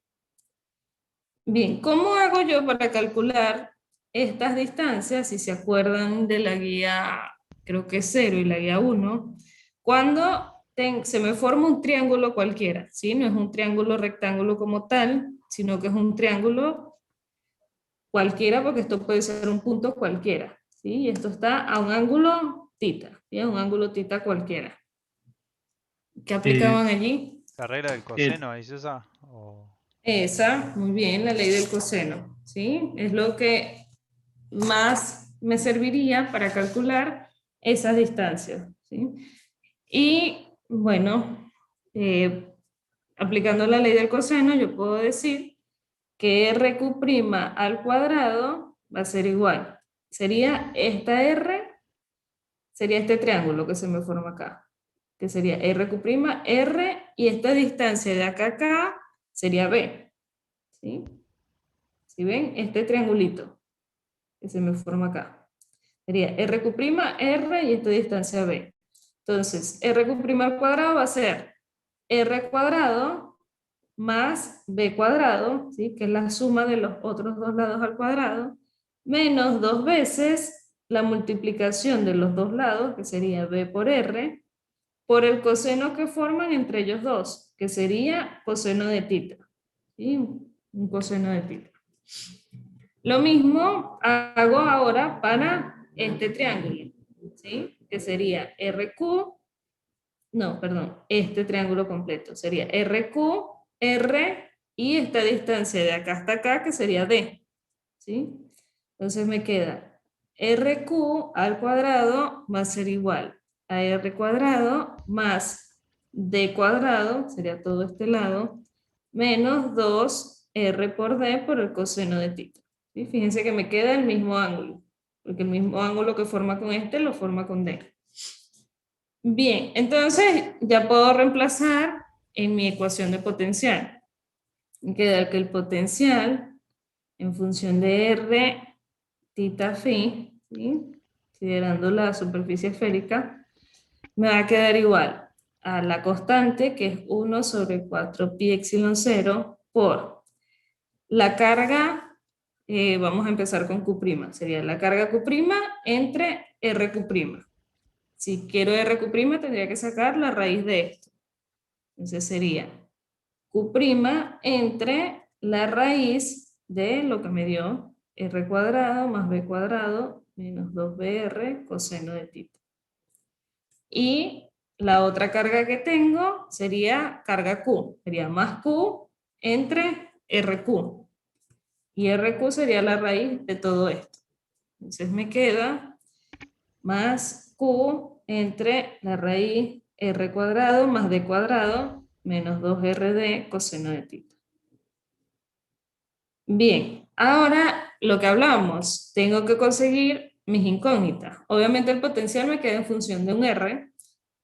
B: Bien, ¿cómo hago yo para calcular estas distancias? Si se acuerdan de la guía, creo que es 0 y la guía 1, cuando se me forma un triángulo cualquiera, ¿sí? No es un triángulo rectángulo como tal, sino que es un triángulo cualquiera, porque esto puede ser un punto cualquiera, ¿sí? Y esto está a un ángulo tita, ¿sí? A un ángulo tita cualquiera. ¿Qué
C: eh,
B: aplicaban allí?
E: La regla del
C: el-
E: coseno, ¿es esa? O...
B: Esa, muy bien, la ley del coseno, ¿sí? Es lo que más me serviría para calcular esas distancias, ¿sí? Y bueno, aplicando la ley del coseno, yo puedo decir que RQ' al cuadrado va a ser igual. Sería esta R, sería este triángulo que se me forma acá, que sería RQ', R, y esta distancia de acá a acá sería B, ¿sí? ¿Sí ven? Este triangulito que se me forma acá. Sería RQ', R y esta distancia B. Entonces, RQ' al cuadrado va a ser R cuadrado más B cuadrado, ¿sí? Que es la suma de los otros dos lados al cuadrado, menos 2 veces la multiplicación de los dos lados, que sería B por R, por el coseno que forman entre ellos dos, que sería coseno de tita, ¿sí? Un coseno de tita. Lo mismo hago ahora para este triángulo, ¿sí? Que sería RQ, no, perdón, este triángulo completo sería RQ, R y esta distancia de acá hasta acá que sería D, ¿sí? Entonces me queda RQ al cuadrado va a ser igual a R cuadrado más D cuadrado, sería todo este lado, menos 2R por D por el coseno de tita. ¿Sí? Fíjense que me queda el mismo ángulo, porque el mismo ángulo que forma con este lo forma con D. Bien, entonces ya puedo reemplazar en mi ecuación de potencial. Me queda que el potencial en función de R tita phi, ¿sí? Considerando la superficie esférica, me va a quedar igual a la constante, que es 1 sobre 4 pi epsilon 0 por la carga, vamos a empezar con Q', sería la carga Q' entre RQ'. Si quiero RQ', tendría que sacar la raíz de esto. Entonces sería Q' entre la raíz de lo que me dio R cuadrado más B cuadrado menos 2BR coseno de tita. Y la otra carga que tengo sería carga Q, sería más Q entre RQ. Y RQ sería la raíz de todo esto. Entonces me queda más Q entre la raíz R cuadrado más D cuadrado menos 2RD coseno de tita. Bien, ahora lo que hablamos, tengo que conseguir mis incógnitas. Obviamente el potencial me queda en función de un R,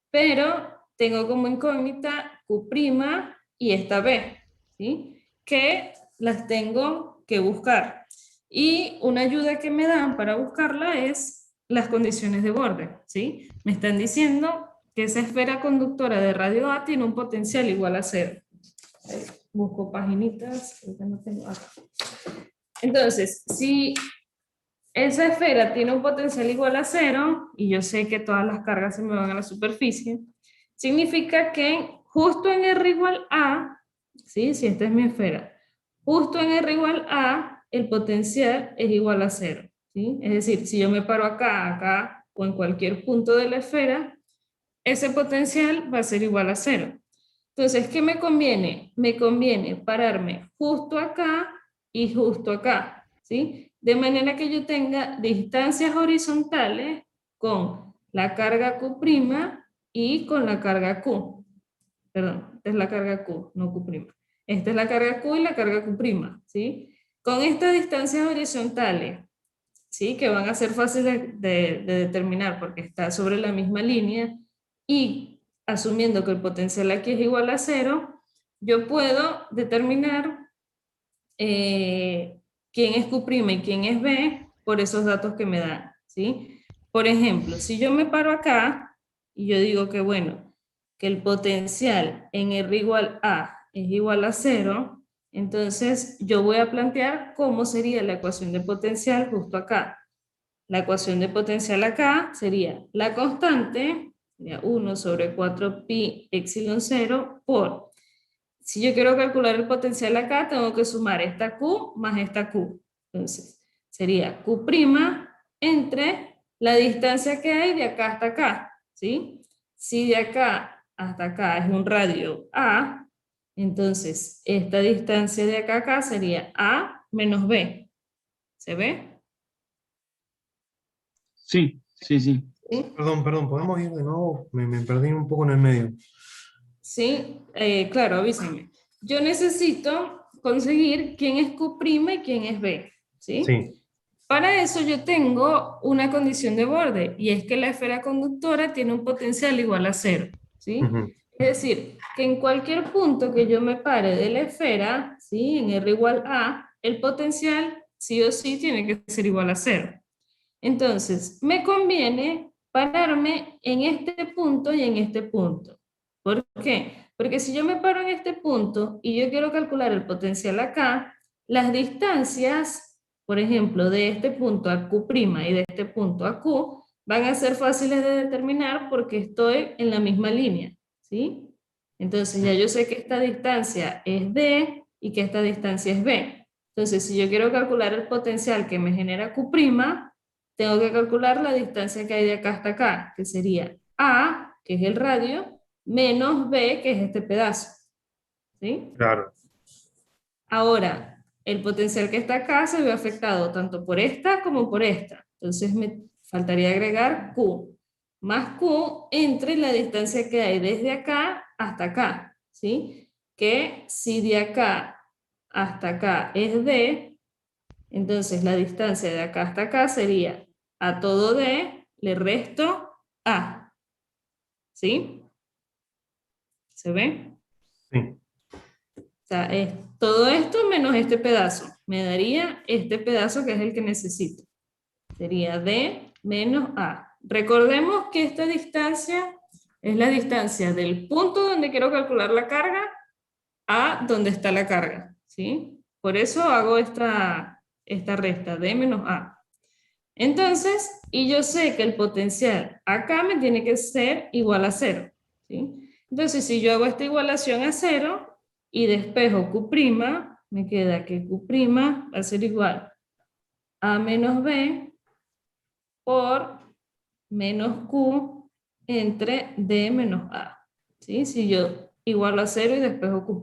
B: pero tengo como incógnita Q' y esta B, ¿sí? Que las tengo que buscar. Y una ayuda que me dan para buscarla es las condiciones de borde, ¿sí? Me están diciendo que esa esfera conductora de radio A tiene un potencial igual a 0. Busco paginitas, que no tengo acá. Entonces, si esa esfera tiene un potencial igual a 0, y yo sé que todas las cargas se me van a la superficie, significa que justo en R igual a, ¿sí? Si esta es mi esfera, justo en R igual a, el potencial es igual a 0, ¿sí? Es decir, si yo me paro acá, acá, o en cualquier punto de la esfera, ese potencial va a ser igual a 0. Entonces, ¿qué me conviene? Me conviene pararme justo acá y justo acá, ¿sí? De manera que yo tenga distancias horizontales con la carga Q' y con la carga Q. Perdón, esta es la carga Q, no Q'. Esta es la carga Q y la carga Q', ¿sí? Con estas distancias horizontales, ¿sí? Que van a ser fáciles de determinar porque está sobre la misma línea, y asumiendo que el potencial aquí es igual a 0, yo puedo determinar quién es Q' y quién es B por esos datos que me dan, ¿sí? Por ejemplo, si yo me paro acá y yo digo que, bueno, que el potencial en R igual a es igual a 0, entonces yo voy a plantear cómo sería la ecuación de potencial justo acá. La ecuación de potencial acá sería la constante, sería 1 sobre 4pi epsilon 0 por, si yo quiero calcular el potencial acá, tengo que sumar esta Q más esta Q. Entonces, sería Q' entre la distancia que hay de acá hasta acá, ¿sí? Si de acá hasta acá es un radio A, entonces esta distancia de acá a acá sería A menos B. ¿Se ve?
C: Sí, sí, sí.
B: ¿Sí?
D: Perdón, ¿podemos ir de nuevo? Me perdí un poco en el medio.
B: Sí, claro, avísame. Yo necesito conseguir quién es Q' y quién es B, ¿sí?
D: Sí.
B: Para eso yo tengo una condición de borde, y es que la esfera conductora tiene un potencial igual a 0, ¿sí?
D: Ujú.
B: Es decir, que en cualquier punto que yo me pare de la esfera, ¿sí? En R igual a, el potencial sí o sí tiene que ser igual a 0. Entonces, me conviene pararme en este punto y en este punto. ¿Por qué? Porque si yo me paro en este punto y yo quiero calcular el potencial acá, las distancias, por ejemplo, de este punto a Q' y de este punto a Q, van a ser fáciles de determinar porque estoy en la misma línea, ¿sí? Entonces ya yo sé que esta distancia es D y que esta distancia es B. Entonces, si yo quiero calcular el potencial que me genera Q', tengo que calcular la distancia que hay de acá hasta acá, que sería A, que es el radio, menos B, que es este pedazo, ¿sí?
D: Claro.
B: Ahora, el potencial que está acá se ve afectado tanto por esta como por esta. Entonces me faltaría agregar Q, más Q entre la distancia que hay desde acá hasta acá, ¿sí? Que si de acá hasta acá es D, entonces la distancia de acá hasta acá sería a todo D, le resto A. ¿Sí? ¿Se ve?
D: Sí.
B: O sea, es todo esto menos este pedazo. Me daría este pedazo que es el que necesito. Sería D menos A. Recordemos que esta distancia es la distancia del punto donde quiero calcular la carga a donde está la carga. ¿Sí? Por eso hago esta resta, D menos A. Entonces, y yo sé que el potencial acá me tiene que ser igual a 0, ¿sí? Entonces, si yo hago esta igualación a 0 y despejo Q', me queda que Q' va a ser igual a menos B por menos Q entre D menos A, ¿sí? Si yo igualo a 0 y despejo Q'.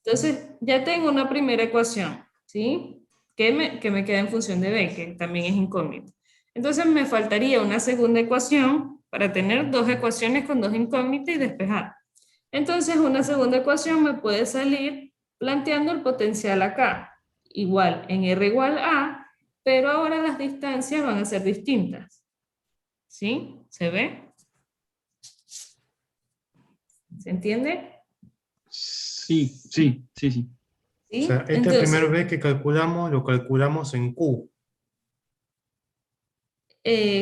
B: Entonces, ya tengo una primera ecuación, ¿sí? Que me queda en función de B, que también es incógnito. Entonces, me faltaría una segunda ecuación para tener dos ecuaciones con dos incógnitas y despejar. Entonces, una segunda ecuación me puede salir planteando el potencial acá, igual en R igual A, pero ahora las distancias van a ser distintas. ¿Sí? ¿Se ve? ¿Se entiende?
C: Sí, sí, sí, sí.
D: O
B: ¿Sí?
D: sea, este
B: Entonces,
D: primer B que calculamos, lo calculamos en Q.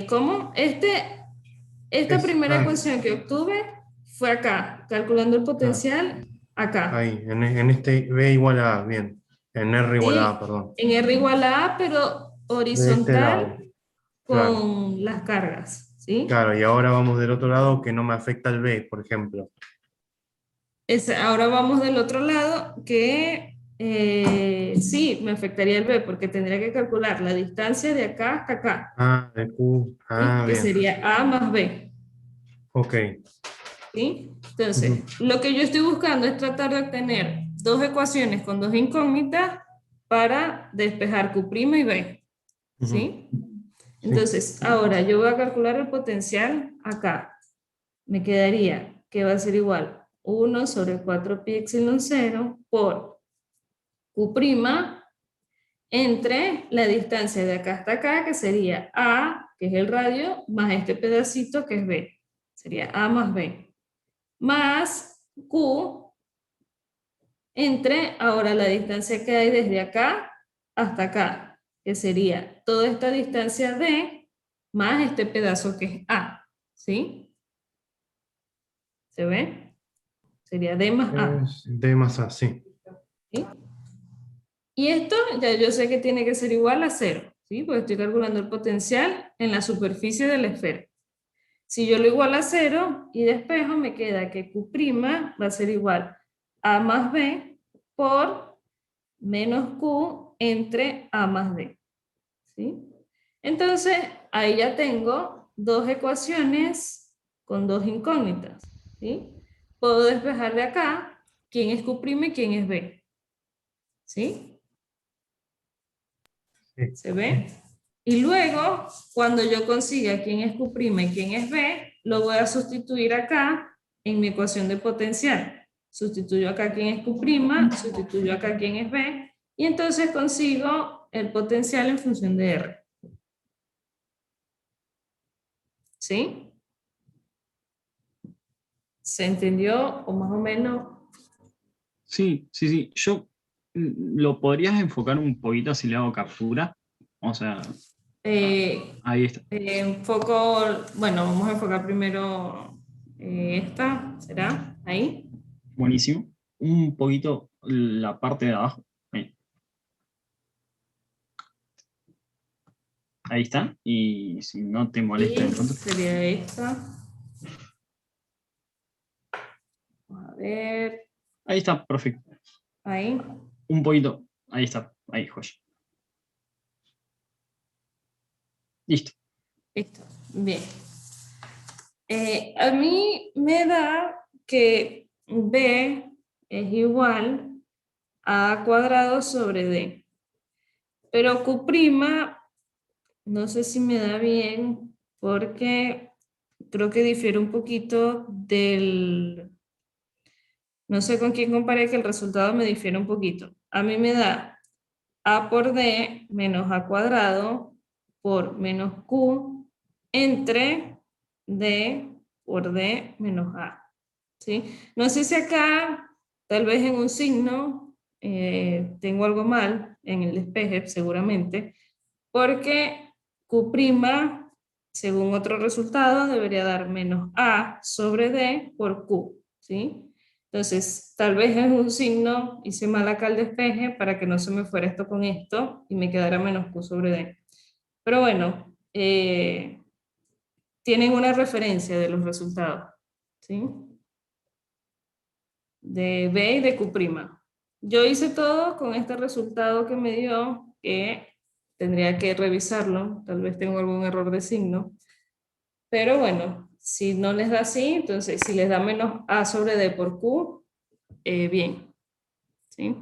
B: ¿cómo? Esta primera ecuación que obtuve fue acá, calculando el
D: Ah,
B: potencial acá.
D: ahí, en este B igual a A, bien. En R igual a A,
B: ¿Sí?
D: perdón.
B: En R igual a A, pero
D: De este lado,
B: horizontal
D: claro.
B: con las cargas. ¿Sí?
D: Claro, y ahora vamos del otro lado que no me afecta el B, por ejemplo.
B: Ahora vamos del otro lado que sí, me afectaría el B porque tendría que calcular la distancia de acá hasta acá,
D: Ah, de Q.
B: ¿sí?
D: Ah,
B: Que
D: bien.
B: sería A más B.
D: Ok.
B: ¿Sí? Entonces,
D: Ujú,
B: lo que yo estoy buscando es tratar de obtener dos ecuaciones con dos incógnitas para despejar Q' y B.
D: ujú.
B: ¿Sí?
D: Sí.
B: Entonces, ahora yo voy a calcular el potencial acá. Me quedaría que va a ser igual 1 sobre 4 pi epsilon 0 por Q' entre la distancia de acá hasta acá, que sería A, que es el radio, más este pedacito que es B. Sería A más B. Más Q entre ahora la distancia que hay desde acá hasta acá, que sería toda esta distancia D más este pedazo que es A. ¿Sí? ¿Se ve? Sería D más A.
D: Es D más A, sí.
B: ¿Sí? Y esto ya yo sé que tiene que ser igual a 0, ¿sí? Porque estoy calculando el potencial en la superficie de la esfera. Si yo lo igualo a 0 y despejo, me queda que Q' va a ser igual a más B por menos Q entre A más D. ¿Sí? Entonces, ahí ya tengo dos ecuaciones con dos incógnitas. ¿Sí? Puedo despejar de acá quién es Q' y quién es B. ¿Sí?
D: Sí.
B: ¿Se ve? Y luego, cuando yo consiga quién es Q' y quién es B, lo voy a sustituir acá en mi ecuación de potencial. Sustituyo acá quién es Q', sustituyo acá quién es B, y entonces consigo el potencial en función de R. ¿Sí? ¿Se entendió o más o menos?
C: Sí, sí, sí. Yo lo podrías enfocar un poquito si le hago captura. O sea, ahí está.
B: Enfoco, bueno, vamos a enfocar primero esta, ¿será? Ahí.
C: Buenísimo. Un poquito la parte de abajo. Ahí, ahí está. Y si no te molesta
B: Y
C: de pronto.
B: sería esta. Vamos a ver,
C: Ahí está, perfecto.
B: ahí.
C: Un poquito. Ahí está. Ahí, joya. Listo.
B: Listo. Bien. A mí me da que B es igual a A cuadrado sobre D. Pero Q', no sé si me da bien, porque creo que difiere un poquito del... No sé con quién comparé que el resultado me difiere un poquito. A mí me da A por D menos A cuadrado por menos Q entre D por D menos A. ¿Sí? No sé si acá, tal vez en un signo, tengo algo mal en el despeje, seguramente, porque Q', según otro resultado, debería dar menos A sobre D por Q. ¿Sí? Entonces, tal vez es un signo, hice mal acá el despeje para que no se me fuera esto con esto y me quedara menos Q sobre D. Pero bueno, tienen una referencia de los resultados, ¿sí? De B y de Q'. Yo hice todo con este resultado que me dio, que tendría que revisarlo, tal vez tengo algún error de signo, pero bueno, si no les da así, entonces si les da menos A sobre D por Q, bien, ¿sí?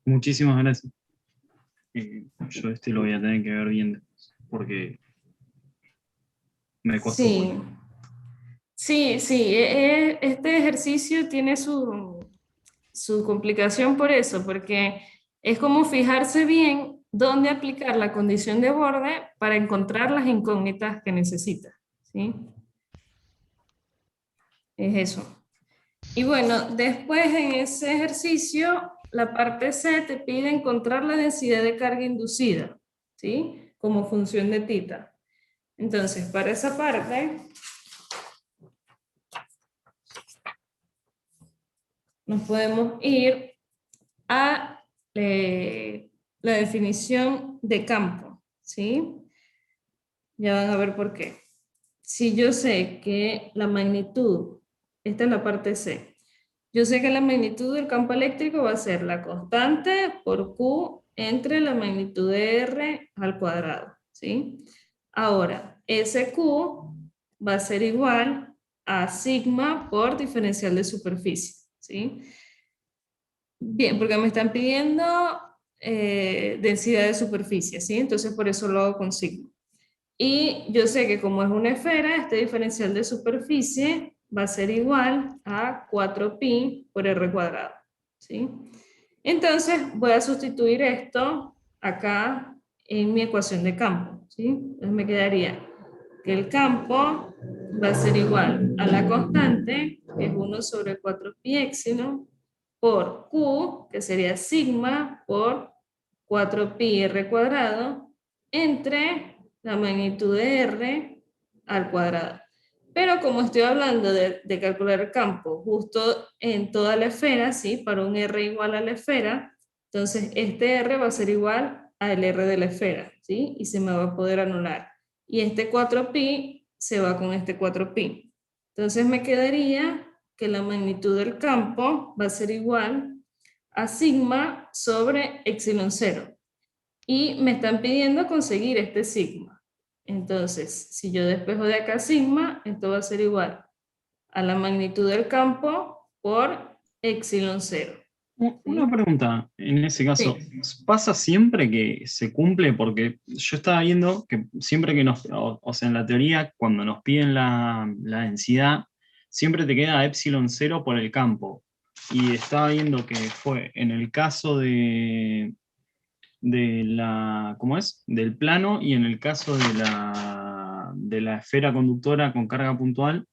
C: Muchísimas gracias. Yo lo voy a tener que ver bien después, porque me costó.
B: Sí, sí, este ejercicio tiene su complicación por eso, porque es como fijarse bien dónde aplicar la condición de borde para encontrar las incógnitas que necesita, ¿sí? Es eso. Y bueno, después en ese ejercicio, la parte C te pide encontrar la densidad de carga inducida, ¿sí? Como función de tita. Entonces, para esa parte, nos podemos ir a la definición de campo, ¿sí? Ya van a ver por qué. Si yo sé que la magnitud, esta es la parte C, yo sé que la magnitud del campo eléctrico va a ser la constante por Q entre la magnitud de R al cuadrado, ¿sí? Ahora, ese Q va a ser igual a sigma por diferencial de superficie, ¿sí? Bien, porque me están pidiendo densidad de superficie, ¿sí? Entonces por eso lo hago con sigma. Y yo sé que como es una esfera, este diferencial de superficie va a ser igual a 4pi por r cuadrado, ¿sí? Entonces voy a sustituir esto acá en mi ecuación de campo, ¿sí? Entonces me quedaría que el campo va a ser igual a la constante, que es 1 sobre 4pi epsilon, por Q, que sería sigma por 4pi r cuadrado, entre la magnitud de R al cuadrado. Pero como estoy hablando de calcular el campo justo en toda la esfera, ¿sí? Para un R igual a la esfera, entonces este R va a ser igual al R de la esfera, ¿sí? Y se me va a poder anular. Y este 4pi se va con este 4pi. Entonces me quedaría que la magnitud del campo va a ser igual a sigma sobre epsilon 0. Y me están pidiendo conseguir este sigma. Entonces, si yo despejo de acá sigma, esto va a ser igual a la magnitud del campo por epsilon 0.
C: Una pregunta, en ese caso,
B: Sí.
C: ¿pasa siempre que se cumple? Porque yo estaba viendo que siempre que o sea, en la teoría, cuando nos piden la densidad, siempre te queda epsilon 0 por el campo. Y estaba viendo que fue en el caso ¿cómo es? Del plano y en el caso de la esfera conductora con carga puntual,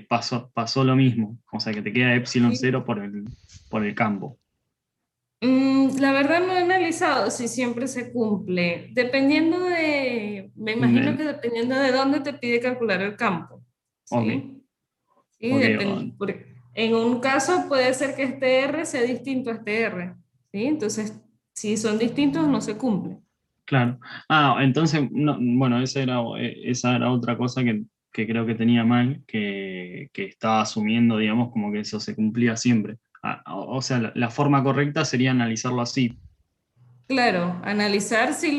C: pasó lo mismo. O sea, que te queda epsilon 0 por el campo.
B: La verdad no he analizado si siempre se cumple. Me imagino que dependiendo de dónde te pide calcular el campo.
C: Ok,
B: ¿Sí? Sí,
C: ok.
B: en un caso puede ser que este R sea distinto a este R. ¿Sí? Entonces, si son distintos, no se cumple.
C: Claro. Ah, entonces, bueno, esa era otra cosa que creo que tenía mal, que estaba asumiendo, digamos, como que eso se cumplía siempre. O sea, la forma correcta sería analizarlo así.
B: Claro, analizar si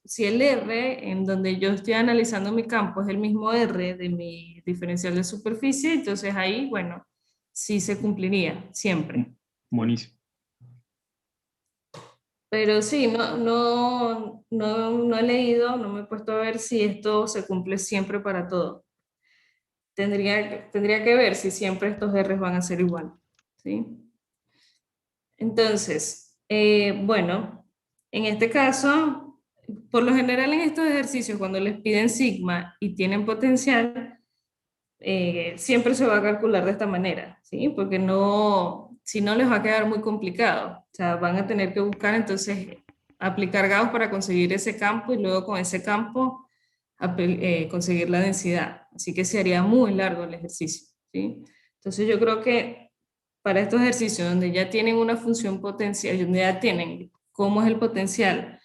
B: si el R en donde yo estoy analizando mi campo es el mismo R de mi diferencial de superficie, entonces ahí, bueno, sí se cumpliría siempre.
C: Buenísimo.
B: Pero sí, no he leído, no me he puesto a ver si esto se cumple siempre para todo. Tendría que ver si siempre estos R's van a ser igual, ¿sí? Entonces, bueno, en este caso, por lo general en estos ejercicios, cuando les piden sigma y tienen potencial, siempre se va a calcular de esta manera, ¿sí? Porque si no les va a quedar muy complicado. O sea, van a tener que buscar entonces aplicar Gauss para conseguir ese campo y luego con ese campo conseguir la densidad. Así que se haría muy largo el ejercicio, ¿sí? Entonces yo creo que para estos ejercicios donde ya tienen una función potencial, donde ya tienen cómo es el potencial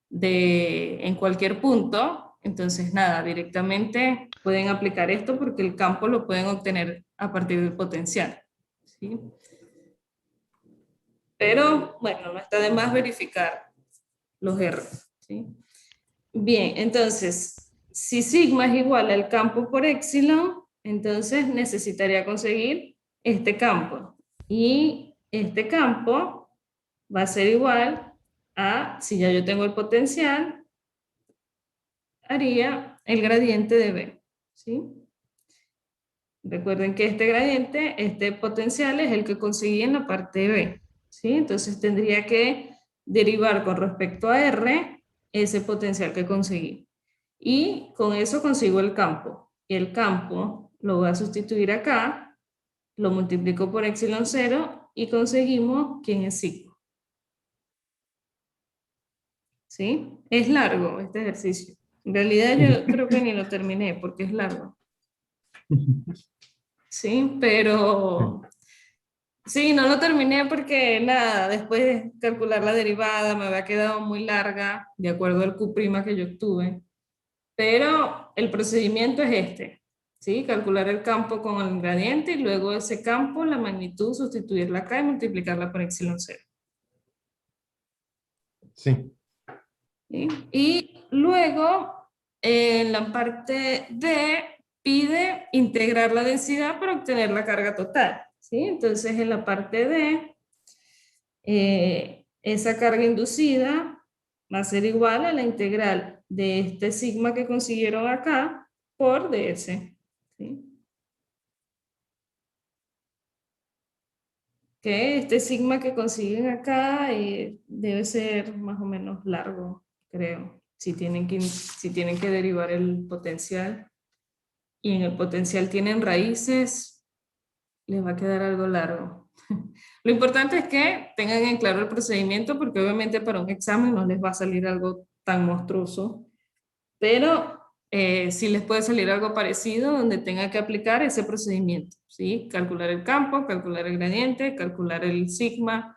B: en cualquier punto, entonces nada, directamente pueden aplicar esto porque el campo lo pueden obtener a partir del potencial, ¿sí? Pero bueno, no está de más verificar los R, ¿sí? Bien, entonces, si sigma es igual al campo por epsilon, entonces necesitaría conseguir este campo. Y este campo va a ser igual a, si ya yo tengo el potencial, haría el gradiente de B, ¿sí? Recuerden que este gradiente, este potencial es el que conseguí en la parte B, ¿sí? Entonces tendría que derivar con respecto a R ese potencial que conseguí. Y con eso consigo el campo. Y el campo lo voy a sustituir acá, lo multiplico por epsilon 0 y conseguimos quién es sigma. ¿Sí? Es largo este ejercicio. En realidad yo creo que ni lo terminé porque es largo. Sí, pero sí, no lo terminé porque nada, después de calcular la derivada me había quedado muy larga de acuerdo al Q' que yo obtuve. Pero el procedimiento es este, ¿sí? Calcular el campo con el gradiente y luego ese campo, la magnitud, sustituirla acá y multiplicarla por epsilon 0.
D: Sí.
B: ¿Sí? Y luego, en la parte D, pide integrar la densidad para obtener la carga total, ¿sí? Entonces, en la parte D, esa carga inducida va a ser igual a la integral de este sigma que consiguieron acá por ds. ¿Sí? Que este sigma que consiguen acá debe ser más o menos largo, creo, si tienen que derivar el potencial. Y en el potencial tienen raíces, les va a quedar algo largo. Lo importante es que tengan en claro el procedimiento, porque obviamente para un examen no les va a salir algo tan monstruoso, pero sí les puede salir algo parecido donde tenga que aplicar ese procedimiento, ¿sí? Calcular el campo, calcular el gradiente, calcular el sigma,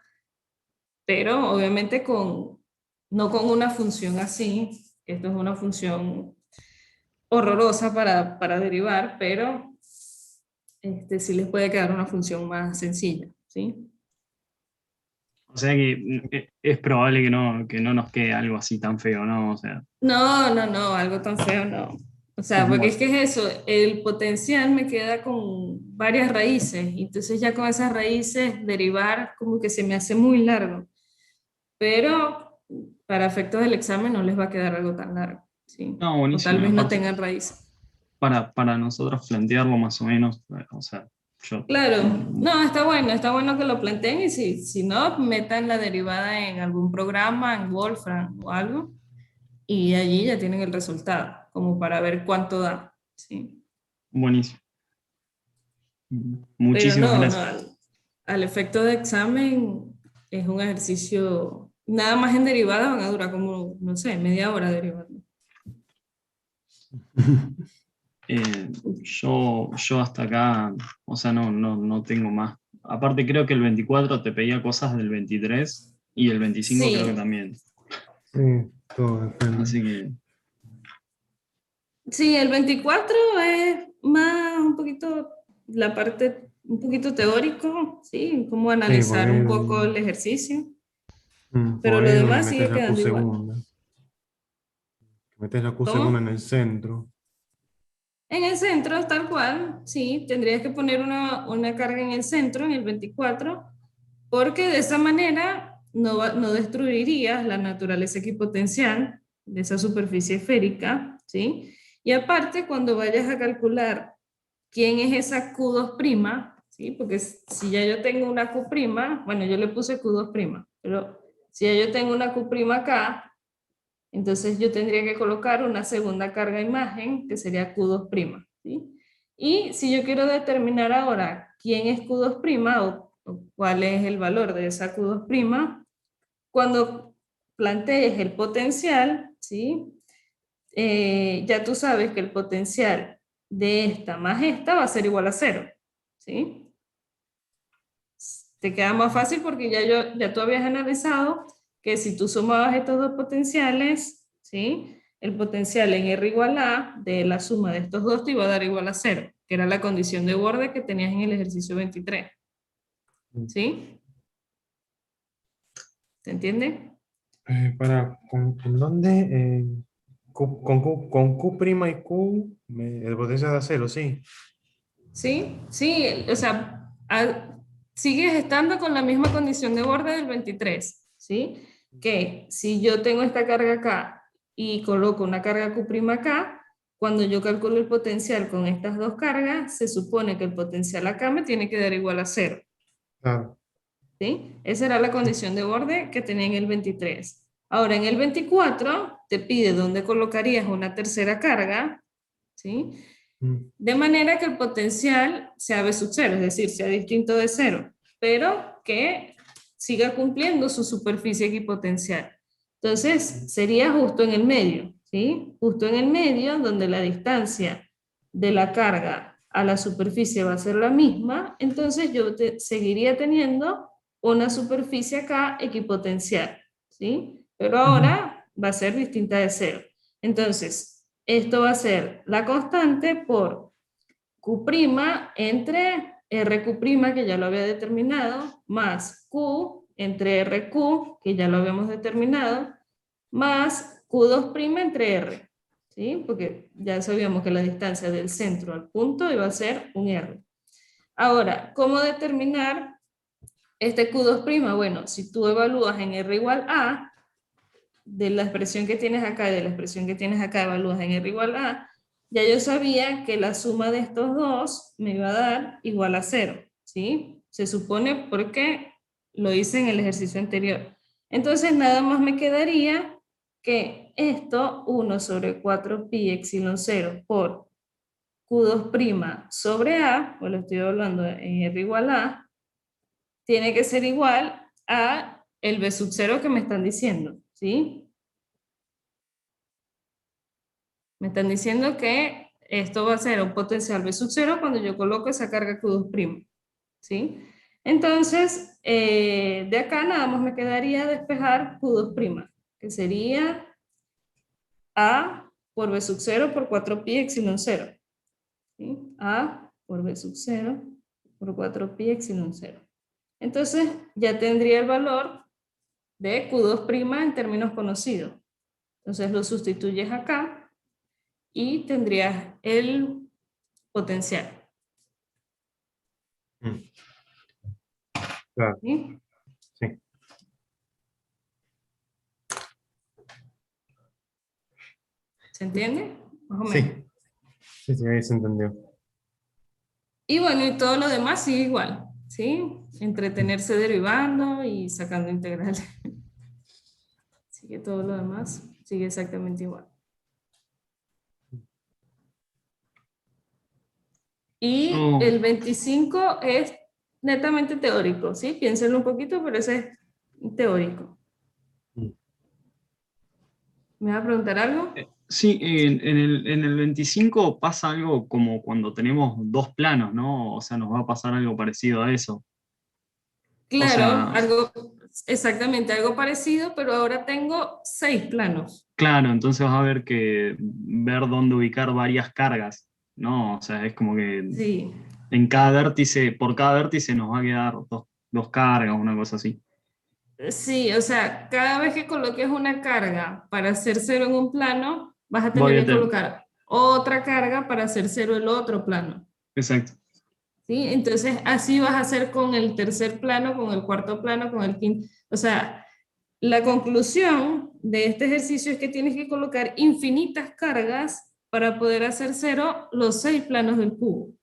B: pero obviamente no con una función así. Esto es una función horrorosa para derivar, pero sí les puede quedar una función más sencilla, ¿sí?
C: O sea que es probable que no nos quede algo así tan feo, ¿no? O sea,
B: No, algo tan feo no. O sea, porque
C: bueno,
B: es que es eso, el potencial me queda con varias raíces, y entonces ya con esas raíces derivar como que se me hace muy largo, pero para efectos del examen no les va a quedar algo tan largo, ¿sí?
C: no,
B: O tal
C: buenísimo.
B: vez no
C: Aparte,
B: tengan raíces.
C: para nosotros plantearlo más o menos, o sea, yo...
B: Claro, no, está bueno que lo planteen y si no, metan la derivada en algún programa, en Wolfram o algo, y allí ya tienen el resultado, como para ver cuánto da, ¿sí?
C: Buenísimo.
B: Pero
C: Muchísimas
B: no,
C: gracias.
B: al efecto de examen es un ejercicio, nada más en derivada van a durar como, no sé, media hora derivando.
C: Yo hasta acá, o sea, no tengo más. Aparte creo que el 24 te pedía cosas del 23 y el 25 creo que
B: Sí,
C: también.
D: Sí, todo depende.
C: Así que,
B: sí, el 24 es más un poquito la parte, un poquito teórico, sí, cómo
D: Sí,
B: analizar un poco el ejercicio, pero
D: por
B: lo
D: ahí es donde
B: demás
D: metes
B: sigue
D: la Q
B: quedando igual.
D: segunda. Metes la Q segunda en
B: ¿Cómo?
D: el centro.
B: En el centro, tal cual, sí, tendrías que poner una carga en el centro, en el 24, porque de esa manera no destruirías la naturaleza equipotencial de esa superficie esférica, ¿sí? Y aparte, cuando vayas a calcular quién es esa Q2', ¿sí? Porque si ya yo tengo una Q', bueno, yo le puse Q2', pero si ya yo tengo una Q' acá, entonces yo tendría que colocar una segunda carga imagen, que sería Q2', ¿sí? Y si yo quiero determinar ahora quién es Q2' o cuál es el valor de esa Q2', cuando plantees el potencial, ¿sí? Ya tú sabes que el potencial de esta más esta va a ser igual a 0, ¿sí? te queda más fácil porque ya tú habías analizado que si tú sumabas estos dos potenciales, ¿sí? El potencial en R igual a de la suma de estos dos te iba a dar igual a 0, que era la condición de borde que tenías en el ejercicio 23. ¿Sí? ¿Se entiende?
D: ¿Con dónde? Con Q' y Q, el potencial da cero, sí.
B: ¿Sí? Sí, o sea, sigues estando con la misma condición de borde del 23, ¿sí? Que si yo tengo esta carga acá y coloco una carga Q' acá, cuando yo calculo el potencial con estas dos cargas, se supone que el potencial acá me tiene que dar igual a 0,
D: Claro.
B: ¿sí? Esa era la condición de borde que tenía en el 23. Ahora, en el 24 te pide dónde colocarías una tercera carga, ¿sí?
D: Mm.
B: De manera que el potencial sea B sub 0, es decir, sea distinto de 0, pero que siga cumpliendo su superficie equipotencial. Entonces, sería justo en el medio, ¿sí? Justo en el medio, donde la distancia de la carga a la superficie va a ser la misma, entonces yo seguiría teniendo una superficie acá equipotencial, ¿sí? Pero ahora va a ser distinta de 0. Entonces, esto va a ser la constante por Q' entre RQ', que ya lo había determinado, más Q entre RQ, que ya lo habíamos determinado, más Q2' entre R, ¿sí? Porque ya sabíamos que la distancia del centro al punto iba a ser un R. Ahora, ¿cómo determinar este Q2'? Bueno, si tú evalúas en R igual a, de la expresión que tienes acá y de la expresión que tienes acá evalúas en R igual a, ya yo sabía que la suma de estos dos me iba a dar igual a 0, ¿sí? Se supone porque lo hice en el ejercicio anterior. Entonces nada más me quedaría que esto, 1 sobre 4 pi epsilon 0 por Q2' sobre A, pues lo estoy hablando en R igual a, tiene que ser igual a el B sub 0 que me están diciendo, ¿sí? Me están diciendo que esto va a ser un potencial B sub 0 cuando yo coloco esa carga Q2', ¿sí? Entonces, de acá nada más me quedaría despejar Q2', que sería A por B sub 0 por 4pi epsilon 0. ¿Sí? A por B sub 0 por 4pi epsilon 0. Entonces, ya tendría el valor de Q2' en términos conocidos. Entonces, lo sustituyes acá y tendrías el potencial.
D: Mm. Claro,
B: ¿Sí?
D: sí.
B: ¿Se entiende? Más o
D: Sí,
B: menos.
D: sí, ahí se entendió.
B: Y bueno, y todo lo demás sigue igual, ¿sí? Entretenerse derivando y sacando integrales. Sigue todo lo demás, sigue exactamente igual. Y
C: Yo,
B: el 25 es netamente teórico, ¿sí? Piénsenlo un poquito, pero ese es teórico.
D: Mm.
B: ¿Me vas a preguntar algo?
C: sí, en el 25 pasa algo como cuando tenemos dos planos, ¿no? O sea, nos va a pasar algo parecido a eso. O
B: Claro,
C: sea,
B: algo, exactamente, algo parecido, pero ahora tengo 6 planos.
C: claro, entonces vas a ver que ver dónde ubicar varias cargas, ¿no? O sea, es como que
B: Sí,
C: en cada vértice, por cada vértice nos va a quedar dos cargas, una cosa así.
B: sí, o sea, cada vez que coloques una carga para hacer cero en un plano, vas a tener
C: Voy a
B: que
C: tener,
B: colocar otra carga para hacer cero el otro plano.
C: exacto.
B: ¿Sí? Entonces, así vas a hacer con el tercer plano, con el cuarto plano, con el quinto. O sea, la conclusión de este ejercicio es que tienes que colocar infinitas cargas para poder hacer cero los 6 planos del cubo.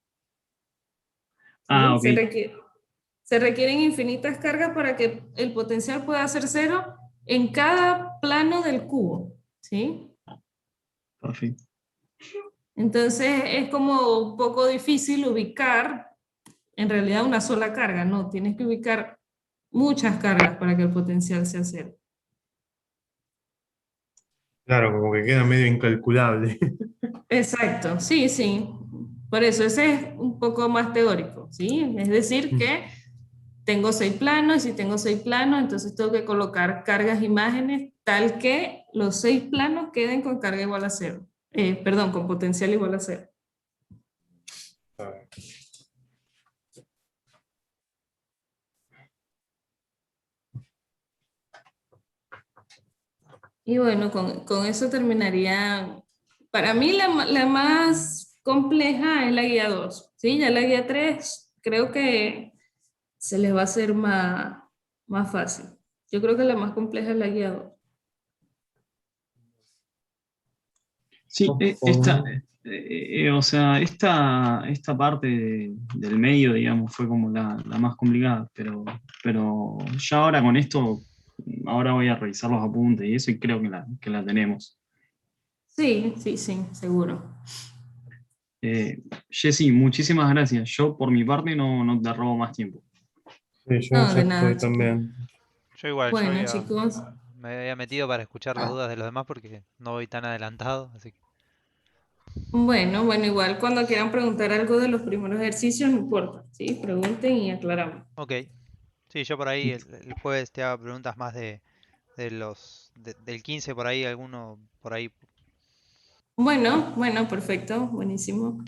C: Ah,
B: ¿Sí?
C: ok,
B: Se requieren infinitas cargas para que el potencial pueda ser cero en cada plano del cubo, ¿sí?
C: perfecto.
B: Entonces es como un poco difícil ubicar en realidad una sola carga, no, tienes que ubicar muchas cargas para que el potencial sea cero.
D: Claro, como que queda medio incalculable.
B: Exacto, sí, sí. Por eso ese es un poco más teórico, ¿sí? Es decir
D: Mm.
B: que tengo 6 planos, y si tengo 6 planos, entonces tengo que colocar cargas imágenes tal que los 6 planos queden con carga igual a 0. Perdón, con potencial igual a 0. Y bueno, con eso terminaría. Para mí la más compleja es la guía 2, ¿sí? Ya la guía 3 creo que se les va a hacer más fácil. Yo creo que la más compleja es la guía 2.
C: Sí, o sea, esta parte del medio, digamos, fue como la más complicada, pero ya ahora con esto, ahora voy a revisar los apuntes y eso y creo que la tenemos.
B: Sí, sí, sí, seguro.
C: Jessy, muchísimas gracias. Yo por mi parte no te robo más tiempo.
D: Sí, yo
B: No,
D: ya
B: de nada,
D: estoy
B: chicos.
D: también.
E: Yo igual,
B: Bueno, chicos.
E: me había metido para escuchar las dudas de los demás porque no voy tan adelantado, así que
B: Bueno, igual cuando quieran preguntar algo de los primeros ejercicios, no importa, ¿sí? Pregunten y aclaramos.
E: ok. Sí, yo por ahí el jueves te hago preguntas más del 15 por ahí, alguno por ahí.
B: Bueno, perfecto, buenísimo.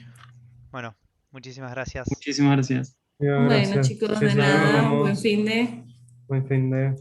E: Bueno, muchísimas gracias.
C: Muchísimas gracias.
D: Ya,
B: Bueno,
D: gracias.
B: chicos, de
D: Jessy, nos
B: nada, buen
D: vemos.
B: fin de.
D: Buen fin de.